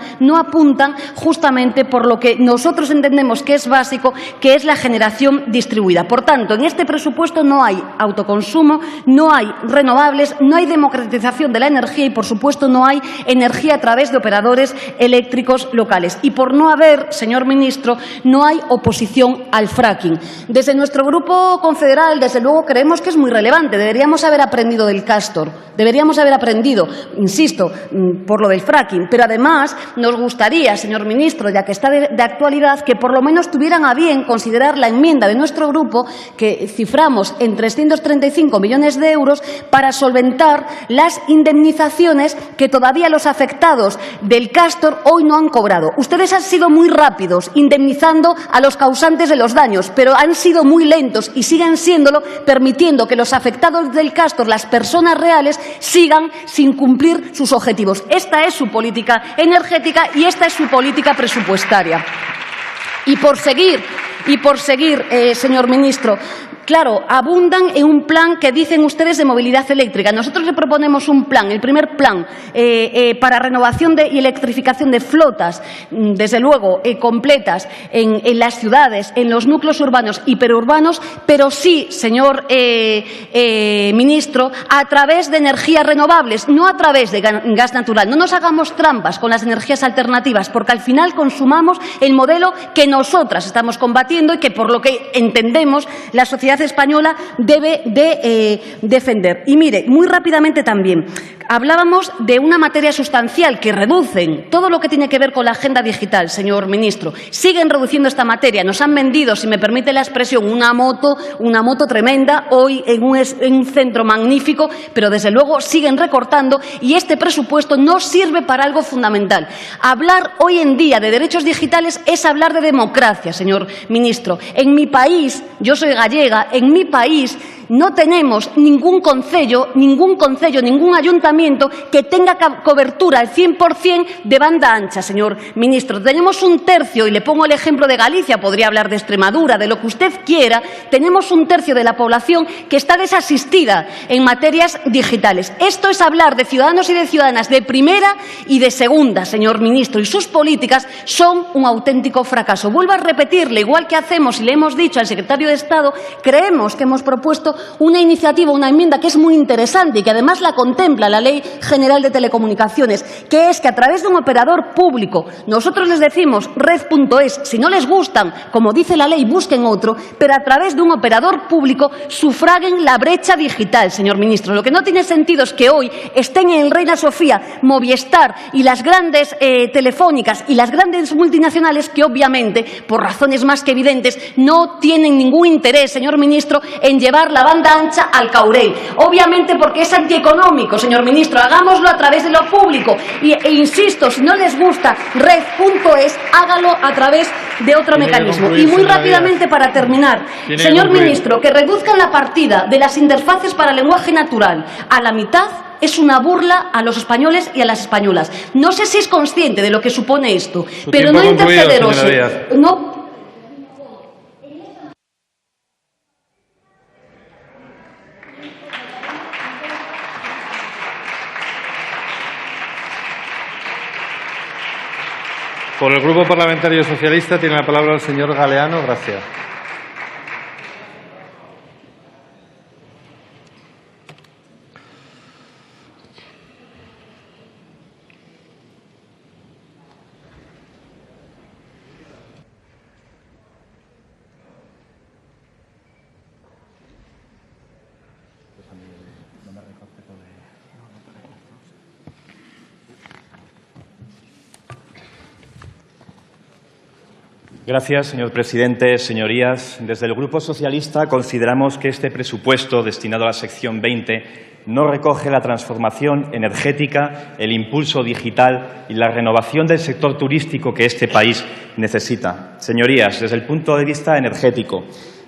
justamente por lo que nosotros entendemos que es básico, que es la generación distribuida. Por tanto, en este presupuesto no hay autoconsumo, no hay renovables, no hay democratización de la energía y, por supuesto, no hay energía a través de operadores eléctricos locales. Y por no haber, señor ministro, no hay oposición al fracking. Desde nuestro grupo confederal, desde luego, creemos que es muy relevante. Deberíamos haber aprendido del Castor, deberíamos haber aprendido, insisto, por lo del fracking. Pero además nos gustaría, señor ministro, ya que está de actualidad, que por lo menos tuvieran a bien considerar la enmienda de nuestro grupo, que ciframos en 335 millones de euros, para solventar las indemnizaciones que todavía los afectados del Castor hoy no han cobrado. Ustedes han sido muy rápidos indemnizando a los causantes de los daños, pero han sido muy lentos y siguen siéndolo, permitiendo que los afectados del Castor, las personas reales, sigan sin cumplir sus objetivos. Esta es su política energética y esta es su política presupuestaria. Y por seguir, señor ministro, claro, abundan en un plan que dicen ustedes de movilidad eléctrica. Nosotros le proponemos un plan, el primer plan, para renovación y electrificación de flotas, desde luego, completas en las ciudades, en los núcleos urbanos y perurbanos, pero sí, señor ministro, a través de energías renovables, no a través de gas natural. No nos hagamos trampas con las energías alternativas, porque al final consumamos el modelo que nosotras estamos combatiendo y que, por lo que entendemos, la sociedad española debe de defender. Y mire, muy rápidamente también, hablábamos de una materia sustancial que reducen todo lo que tiene que ver con la agenda digital, señor ministro. Siguen reduciendo esta materia. Nos han vendido, si me permite la expresión, una moto tremenda, hoy en un centro magnífico, pero desde luego siguen recortando y este presupuesto no sirve para algo fundamental. Hablar hoy en día de derechos digitales es hablar de democracia, señor ministro. En mi país, yo soy gallega, en mi país no tenemos ningún concello, ningún ayuntamiento que tenga cobertura al 100% de banda ancha, señor ministro. Tenemos un tercio, y le pongo el ejemplo de Galicia, podría hablar de Extremadura, de lo que usted quiera, tenemos un tercio de la población que está desasistida en materias digitales. Esto es hablar de ciudadanos y de ciudadanas de primera y de segunda, señor ministro, y sus políticas son un auténtico fracaso. Vuelvo a repetirle, igual que hacemos y le hemos dicho al secretario de Estado, creemos que hemos propuesto una iniciativa, una enmienda que es muy interesante y que además la contempla la Ley General de Telecomunicaciones, que es que a través de un operador público, nosotros les decimos red.es, si no les gustan, como dice la ley, busquen otro, pero a través de un operador público sufraguen la brecha digital, señor ministro. Lo que no tiene sentido es que hoy estén en el Reina Sofía Movistar y las grandes telefónicas y las grandes multinacionales que obviamente, por razones más que evidentes, no tienen ningún interés, señor ministro, en llevar la la banda ancha al Caurel. Obviamente porque es antieconómico, señor ministro. Hagámoslo a través de lo público. E insisto, si no les gusta red.es, hágalo a través de otro mecanismo. Y muy rápidamente, para terminar, señor ministro, que reduzcan la partida de las interfaces para lenguaje natural a la mitad es una burla a los españoles y a las españolas. No sé si es consciente de lo que supone esto, pero no intercederos. No. Por el Grupo Parlamentario Socialista tiene la palabra el señor Galeano. Gracias. Gracias, señor presidente. Señorías, desde el Grupo Socialista consideramos que este presupuesto destinado a la sección 20 no recoge la transformación energética, el impulso digital y la renovación del sector turístico que este país necesita. Señorías, desde el punto de vista energético,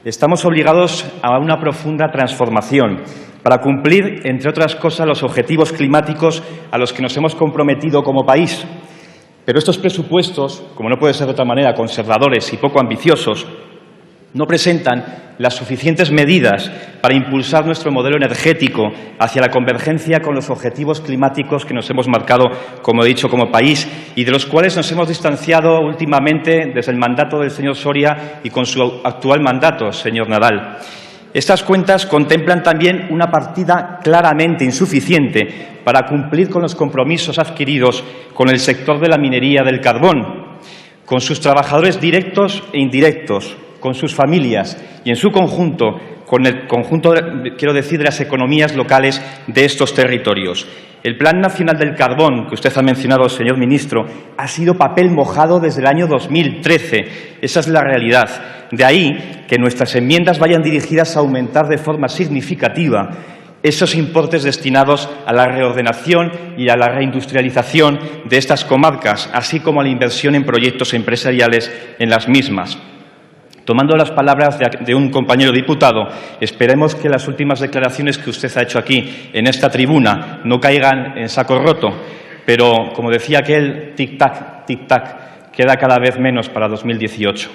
estamos obligados a una profunda transformación para cumplir, entre otras cosas, los objetivos climáticos a los que nos hemos comprometido como país. Pero estos presupuestos, como no puede ser de otra manera, conservadores y poco ambiciosos, no presentan las suficientes medidas para impulsar nuestro modelo energético hacia la convergencia con los objetivos climáticos que nos hemos marcado, como he dicho, como país y de los cuales nos hemos distanciado últimamente desde el mandato del señor Soria y con su actual mandato, señor Nadal. Estas cuentas contemplan también una partida claramente insuficiente para cumplir con los compromisos adquiridos con el sector de la minería del carbón, con sus trabajadores directos e indirectos, con sus familias y, en su conjunto, con el conjunto, quiero decir, de las economías locales de estos territorios. El Plan Nacional del Carbón, que usted ha mencionado, señor ministro, ha sido papel mojado desde el año 2013. Esa es la realidad. De ahí que nuestras enmiendas vayan dirigidas a aumentar de forma significativa esos importes destinados a la reordenación y a la reindustrialización de estas comarcas, así como a la inversión en proyectos empresariales en las mismas. Tomando las palabras de un compañero diputado, esperemos que las últimas declaraciones que usted ha hecho aquí, en esta tribuna, no caigan en saco roto, pero, como decía aquel, tic-tac, tic-tac, queda cada vez menos para 2018.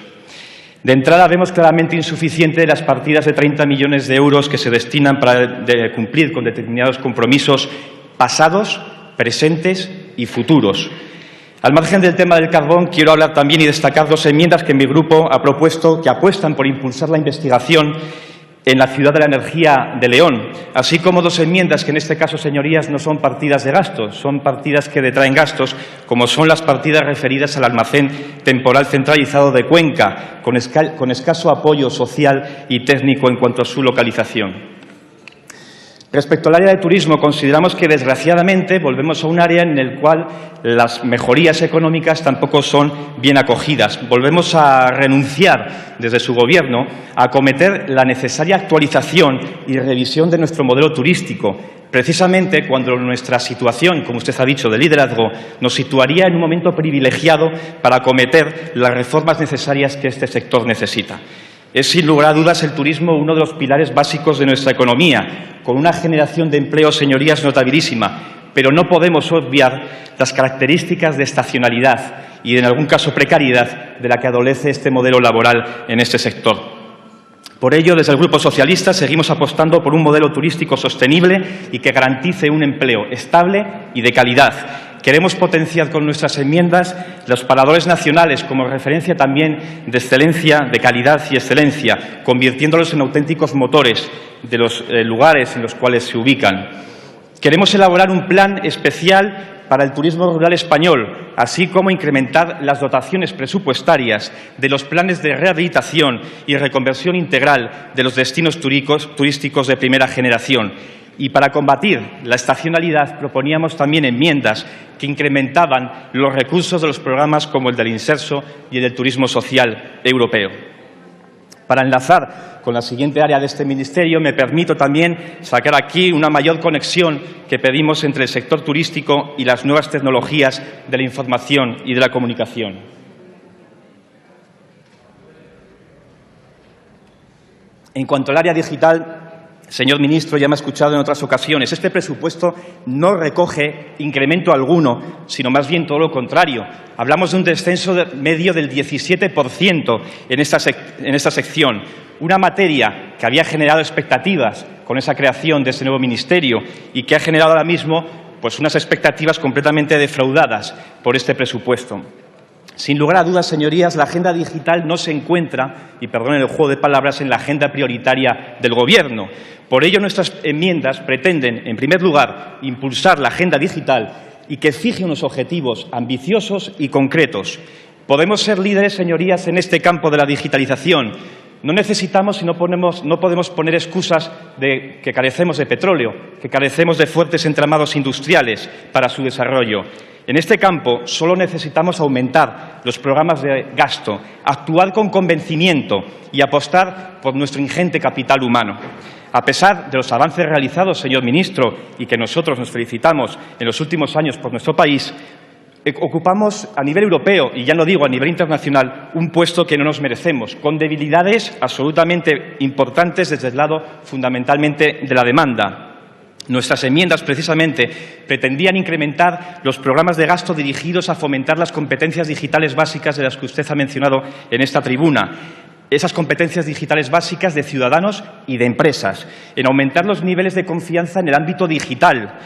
De entrada, vemos claramente insuficiente las partidas de 30 millones de euros que se destinan para cumplir con determinados compromisos pasados, presentes y futuros. Al margen del tema del carbón, quiero hablar también y destacar dos enmiendas que mi grupo ha propuesto que apuestan por impulsar la investigación en la ciudad de la energía de León, así como dos enmiendas que en este caso, señorías, no son partidas de gastos, son partidas que detraen gastos, como son las partidas referidas al almacén temporal centralizado de Cuenca, con escaso apoyo social y técnico en cuanto a su localización. Respecto al área de turismo, consideramos que, desgraciadamente, volvemos a un área en el cual las mejorías económicas tampoco son bien acogidas. Volvemos a renunciar, desde su Gobierno, a acometer la necesaria actualización y revisión de nuestro modelo turístico, precisamente cuando nuestra situación, como usted ha dicho, de liderazgo, nos situaría en un momento privilegiado para acometer las reformas necesarias que este sector necesita. Es, sin lugar a dudas, el turismo uno de los pilares básicos de nuestra economía, con una generación de empleo, señorías, notabilísima, pero no podemos obviar las características de estacionalidad y, en algún caso, precariedad de la que adolece este modelo laboral en este sector. Por ello, desde el Grupo Socialista seguimos apostando por un modelo turístico sostenible y que garantice un empleo estable y de calidad. Queremos potenciar con nuestras enmiendas los paradores nacionales como referencia también de excelencia, de calidad y excelencia, convirtiéndolos en auténticos motores de los lugares en los cuales se ubican. Queremos elaborar un plan especial para el turismo rural español, así como incrementar las dotaciones presupuestarias de los planes de rehabilitación y reconversión integral de los destinos turísticos de primera generación. Y para combatir la estacionalidad proponíamos también enmiendas que incrementaban los recursos de los programas como el del Inserso y el del Turismo Social Europeo. Para enlazar con la siguiente área de este Ministerio, me permito también sacar aquí una mayor conexión que pedimos entre el sector turístico y las nuevas tecnologías de la información y de la comunicación. En cuanto al área digital, señor ministro, ya me ha escuchado en otras ocasiones, este presupuesto no recoge incremento alguno, sino más bien todo lo contrario. Hablamos de un descenso medio del 17% en esta sección, una materia que había generado expectativas con esa creación de ese nuevo ministerio y que ha generado ahora mismo pues, unas expectativas completamente defraudadas por este presupuesto. Sin lugar a dudas, señorías, la agenda digital no se encuentra, y perdonen el juego de palabras, en la agenda prioritaria del Gobierno. Por ello, nuestras enmiendas pretenden, en primer lugar, impulsar la agenda digital y que fije unos objetivos ambiciosos y concretos. Podemos ser líderes, señorías, en este campo de la digitalización. No necesitamos y no podemos poner excusas de que carecemos de petróleo, que carecemos de fuertes entramados industriales para su desarrollo. En este campo solo necesitamos aumentar los programas de gasto, actuar con convencimiento y apostar por nuestro ingente capital humano. A pesar de los avances realizados, señor ministro, y que nosotros nos felicitamos en los últimos años por nuestro país, ocupamos a nivel europeo, y ya no digo a nivel internacional, un puesto que no nos merecemos, con debilidades absolutamente importantes desde el lado fundamentalmente de la demanda. Nuestras enmiendas, precisamente, pretendían incrementar los programas de gasto dirigidos a fomentar las competencias digitales básicas de las que usted ha mencionado en esta tribuna. Esas competencias digitales básicas de ciudadanos y de empresas, en aumentar los niveles de confianza en el ámbito digital,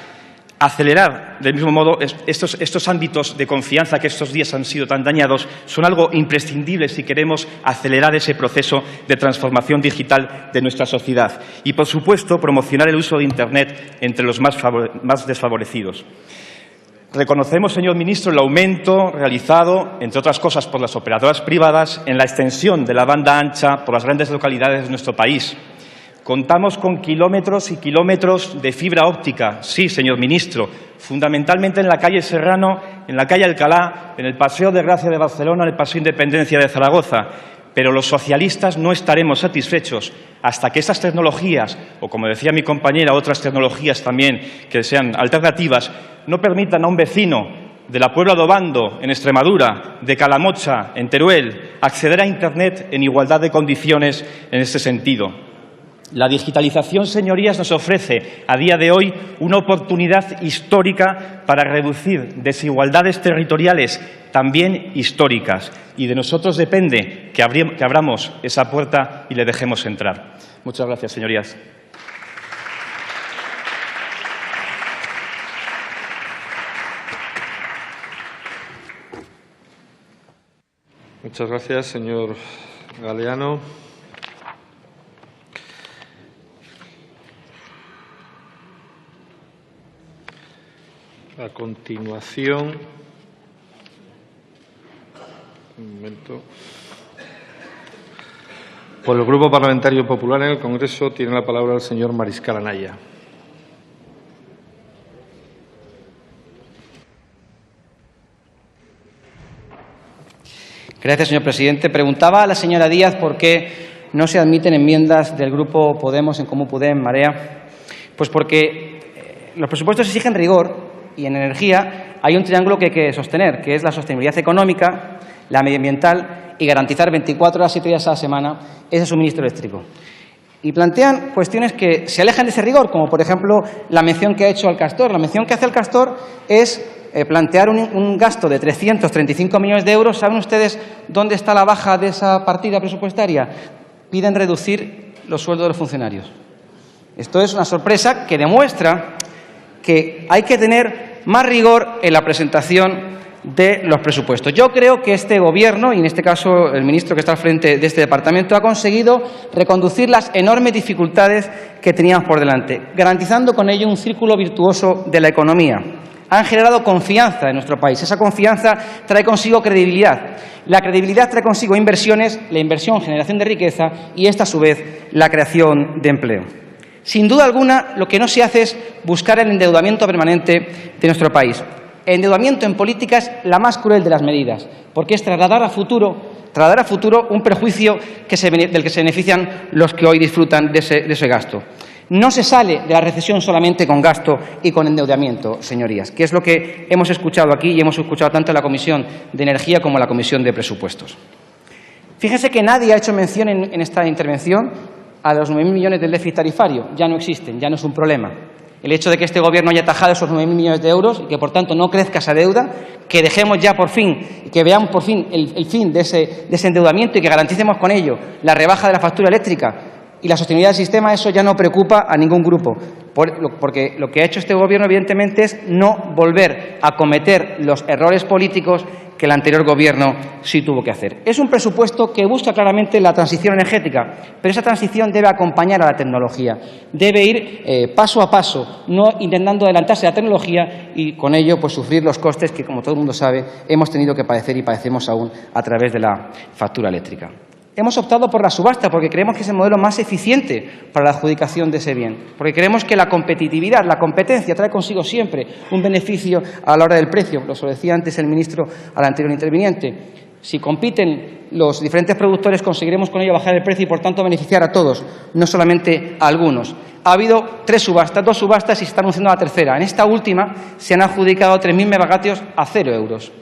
acelerar, del mismo modo, estos ámbitos de confianza que estos días han sido tan dañados, son algo imprescindible si queremos acelerar ese proceso de transformación digital de nuestra sociedad. Y, por supuesto, promocionar el uso de Internet entre los más desfavorecidos. Reconocemos, señor ministro, el aumento realizado, entre otras cosas, por las operadoras privadas en la extensión de la banda ancha por las grandes localidades de nuestro país. Contamos con kilómetros y kilómetros de fibra óptica, sí, señor ministro, fundamentalmente en la calle Serrano, en la calle Alcalá, en el Paseo de Gracia de Barcelona, en el Paseo Independencia de Zaragoza. Pero los socialistas no estaremos satisfechos hasta que estas tecnologías, o como decía mi compañera, otras tecnologías también que sean alternativas, no permitan a un vecino de la Puebla de Obando, en Extremadura, de Calamocha, en Teruel, acceder a Internet en igualdad de condiciones en este sentido. La digitalización, señorías, nos ofrece a día de hoy una oportunidad histórica para reducir desigualdades territoriales también históricas. Y de nosotros depende que abramos esa puerta y le dejemos entrar. Muchas gracias, señorías. Muchas gracias, señor Galeano. A continuación, un momento, por el Grupo Parlamentario Popular en el Congreso tiene la palabra el señor Mariscal Anaya. Gracias, señor presidente. Preguntaba a la señora Díaz por qué no se admiten enmiendas del Grupo Podemos, En Comú Podem, Marea. Pues porque los presupuestos exigen rigor. Y en energía hay un triángulo que hay que sostener, que es la sostenibilidad económica, la medioambiental y garantizar 24 horas, 7 días a la semana ese suministro eléctrico. Y plantean cuestiones que se alejan de ese rigor, como por ejemplo la mención que ha hecho al Castor. La mención que hace el Castor es plantear un gasto de 335 millones de euros. ¿Saben ustedes dónde está la baja de esa partida presupuestaria? Piden reducir los sueldos de los funcionarios. Esto es una sorpresa que demuestra que hay que tener más rigor en la presentación de los presupuestos. Yo creo que este Gobierno, y en este caso el ministro que está al frente de este departamento, ha conseguido reconducir las enormes dificultades que teníamos por delante, garantizando con ello un círculo virtuoso de la economía. Han generado confianza en nuestro país. Esa confianza trae consigo credibilidad. La credibilidad trae consigo inversiones, la inversión, generación de riqueza y esta, a su vez, la creación de empleo. Sin duda alguna, lo que no se hace es buscar el endeudamiento permanente de nuestro país. El endeudamiento en política es la más cruel de las medidas, porque es trasladar a futuro trasladar a futuro un perjuicio del que se benefician los que hoy disfrutan de ese gasto. No se sale de la recesión solamente con gasto y con endeudamiento, señorías, que es lo que hemos escuchado aquí y hemos escuchado tanto en la Comisión de Energía como en la Comisión de Presupuestos. Fíjense que nadie ha hecho mención en esta intervención a los 9.000 millones del déficit tarifario. Ya no existen, ya no es un problema. El hecho de que este Gobierno haya atajado esos 9.000 millones de euros y que, por tanto, no crezca esa deuda, que dejemos ya por fin, que veamos por fin el fin de ese endeudamiento y que garanticemos con ello la rebaja de la factura eléctrica y la sostenibilidad del sistema, eso ya no preocupa a ningún grupo, porque lo que ha hecho este Gobierno, evidentemente, es no volver a cometer los errores políticos que el anterior Gobierno sí tuvo que hacer. Es un presupuesto que busca claramente la transición energética, pero esa transición debe acompañar a la tecnología, debe ir paso a paso, no intentando adelantarse a la tecnología y con ello pues sufrir los costes que, como todo el mundo sabe, hemos tenido que padecer y padecemos aún a través de la factura eléctrica. Hemos optado por la subasta porque creemos que es el modelo más eficiente para la adjudicación de ese bien, porque creemos que la competitividad, la competencia trae consigo siempre un beneficio a la hora del precio. Lo decía antes el ministro al anterior interviniente. Si compiten los diferentes productores conseguiremos con ello bajar el precio y por tanto beneficiar a todos, no solamente a algunos. Ha habido 3 subastas, 2 subastas y se está anunciando la tercera. En esta última se han adjudicado 3.000 megavatios a 0 euros.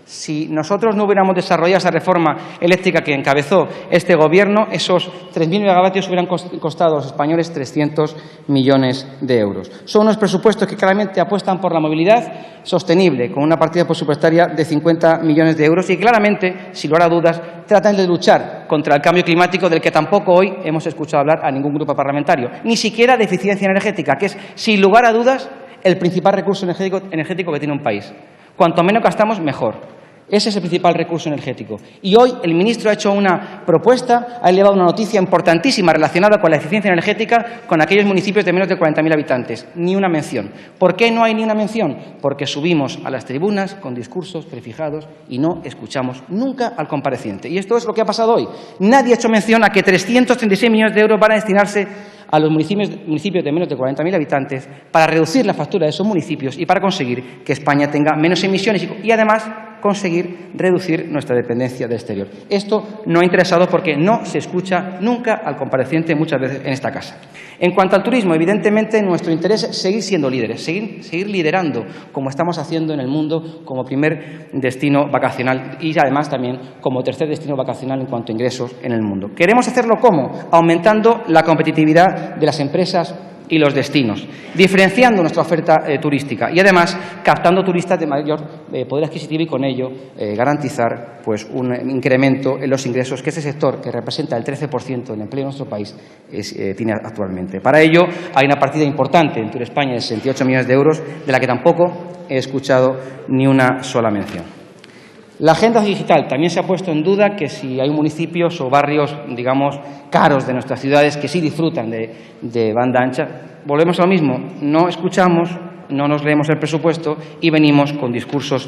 Si nosotros no hubiéramos desarrollado esa reforma eléctrica que encabezó este Gobierno, esos 3.000 megavatios hubieran costado a los españoles 300 millones de euros. Son unos presupuestos que claramente apuestan por la movilidad sostenible, con una partida presupuestaria de 50 millones de euros y claramente, sin lugar a dudas, tratan de luchar contra el cambio climático del que tampoco hoy hemos escuchado hablar a ningún grupo parlamentario, ni siquiera de eficiencia energética, que es, sin lugar a dudas, el principal recurso energético que tiene un país. Cuanto menos gastamos, mejor. Ese es el principal recurso energético. Y hoy el ministro ha hecho una propuesta, ha elevado una noticia importantísima relacionada con la eficiencia energética con aquellos municipios de menos de 40.000 habitantes. Ni una mención. ¿Por qué no hay ni una mención? Porque subimos a las tribunas con discursos prefijados y no escuchamos nunca al compareciente. Y esto es lo que ha pasado hoy. Nadie ha hecho mención a que 336 millones de euros van a destinarse a los municipios de menos de 40.000 habitantes para reducir la factura de esos municipios y para conseguir que España tenga menos emisiones y además conseguir reducir nuestra dependencia del exterior. Esto no ha interesado porque no se escucha nunca al compareciente muchas veces en esta casa. En cuanto al turismo, evidentemente nuestro interés es seguir siendo líderes, seguir liderando como estamos haciendo en el mundo como primer destino vacacional y además también como tercer destino vacacional en cuanto a ingresos en el mundo. ¿Queremos hacerlo cómo? Aumentando la competitividad de las empresas y los destinos, diferenciando nuestra oferta turística y además captando turistas de mayor poder adquisitivo y con ello garantizar pues un incremento en los ingresos que ese sector, que representa el 13% del empleo en nuestro país, tiene actualmente. Para ello hay una partida importante en Tour España de 68 millones de euros, de la que tampoco he escuchado ni una sola mención. La agenda digital también se ha puesto en duda que si hay municipios o barrios, digamos, caros de nuestras ciudades que sí disfrutan de banda ancha. Volvemos a lo mismo, no escuchamos, no nos leemos el presupuesto y venimos con discursos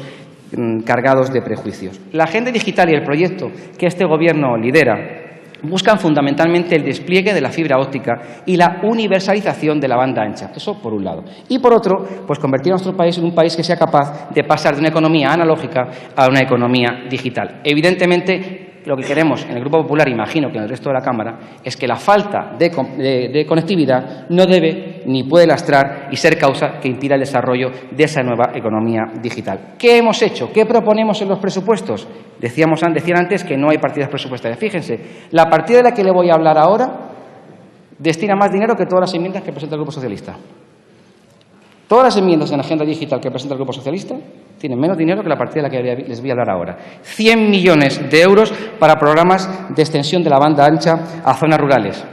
cargados de prejuicios. La agenda digital y el proyecto que este Gobierno lidera buscan fundamentalmente el despliegue de la fibra óptica y la universalización de la banda ancha. Eso por un lado. Y por otro, pues convertir a nuestro país en un país que sea capaz de pasar de una economía analógica a una economía digital. Evidentemente, lo que queremos en el Grupo Popular, imagino que en el resto de la Cámara, es que la falta de conectividad no debe ni puede lastrar y ser causa que impida el desarrollo de esa nueva economía digital. ¿Qué hemos hecho? ¿Qué proponemos en los presupuestos? Decían antes que no hay partidas presupuestarias. Fíjense, la partida de la que le voy a hablar ahora destina más dinero que todas las enmiendas que presenta el Grupo Socialista. Todas las enmiendas en la agenda digital que presenta el Grupo Socialista tienen menos dinero que la partida de la que les voy a hablar ahora. 100 millones de euros para programas de extensión de la banda ancha a zonas rurales.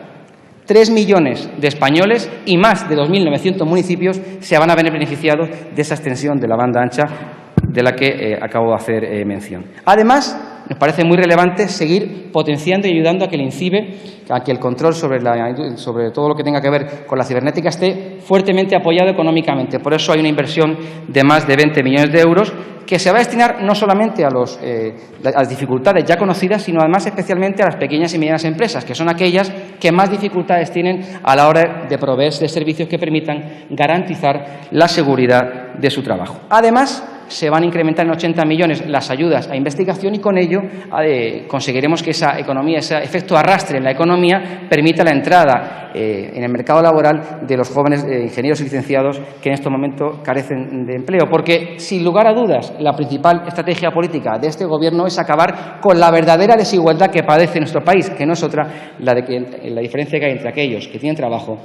3 millones de españoles y más de 2.900 municipios se van a ver beneficiados de esa extensión de la banda ancha de la que acabo de hacer mención. Además, nos parece muy relevante seguir potenciando y ayudando a que el INCIBE, a que el control sobre todo lo que tenga que ver con la cibernética esté fuertemente apoyado económicamente. Por eso hay una inversión de más de 20 millones de euros que se va a destinar no solamente a las dificultades ya conocidas, sino además especialmente a las pequeñas y medianas empresas, que son aquellas que más dificultades tienen a la hora de proveerse de servicios que permitan garantizar la seguridad de su trabajo. Además, se van a incrementar en 80 millones las ayudas a investigación y con ello conseguiremos que esa economía, ese efecto arrastre en la economía, permita la entrada en el mercado laboral de los jóvenes ingenieros y licenciados que en este momento carecen de empleo. Porque, sin lugar a dudas, la principal estrategia política de este Gobierno es acabar con la verdadera desigualdad que padece nuestro país, que no es otra la diferencia que hay entre aquellos que tienen trabajo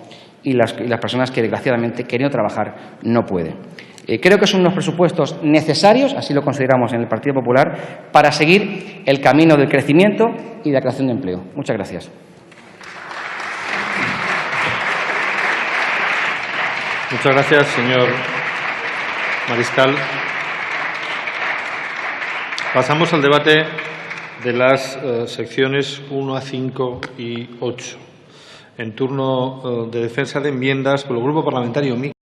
y las personas que, desgraciadamente, queriendo trabajar, no pueden. Creo que son unos presupuestos necesarios, así lo consideramos en el Partido Popular, para seguir el camino del crecimiento y de la creación de empleo. Muchas gracias. Muchas gracias, señor Mariscal. Pasamos al debate de las secciones 1 a 5 y 8. En turno de defensa de enmiendas por el Grupo Parlamentario Mixto.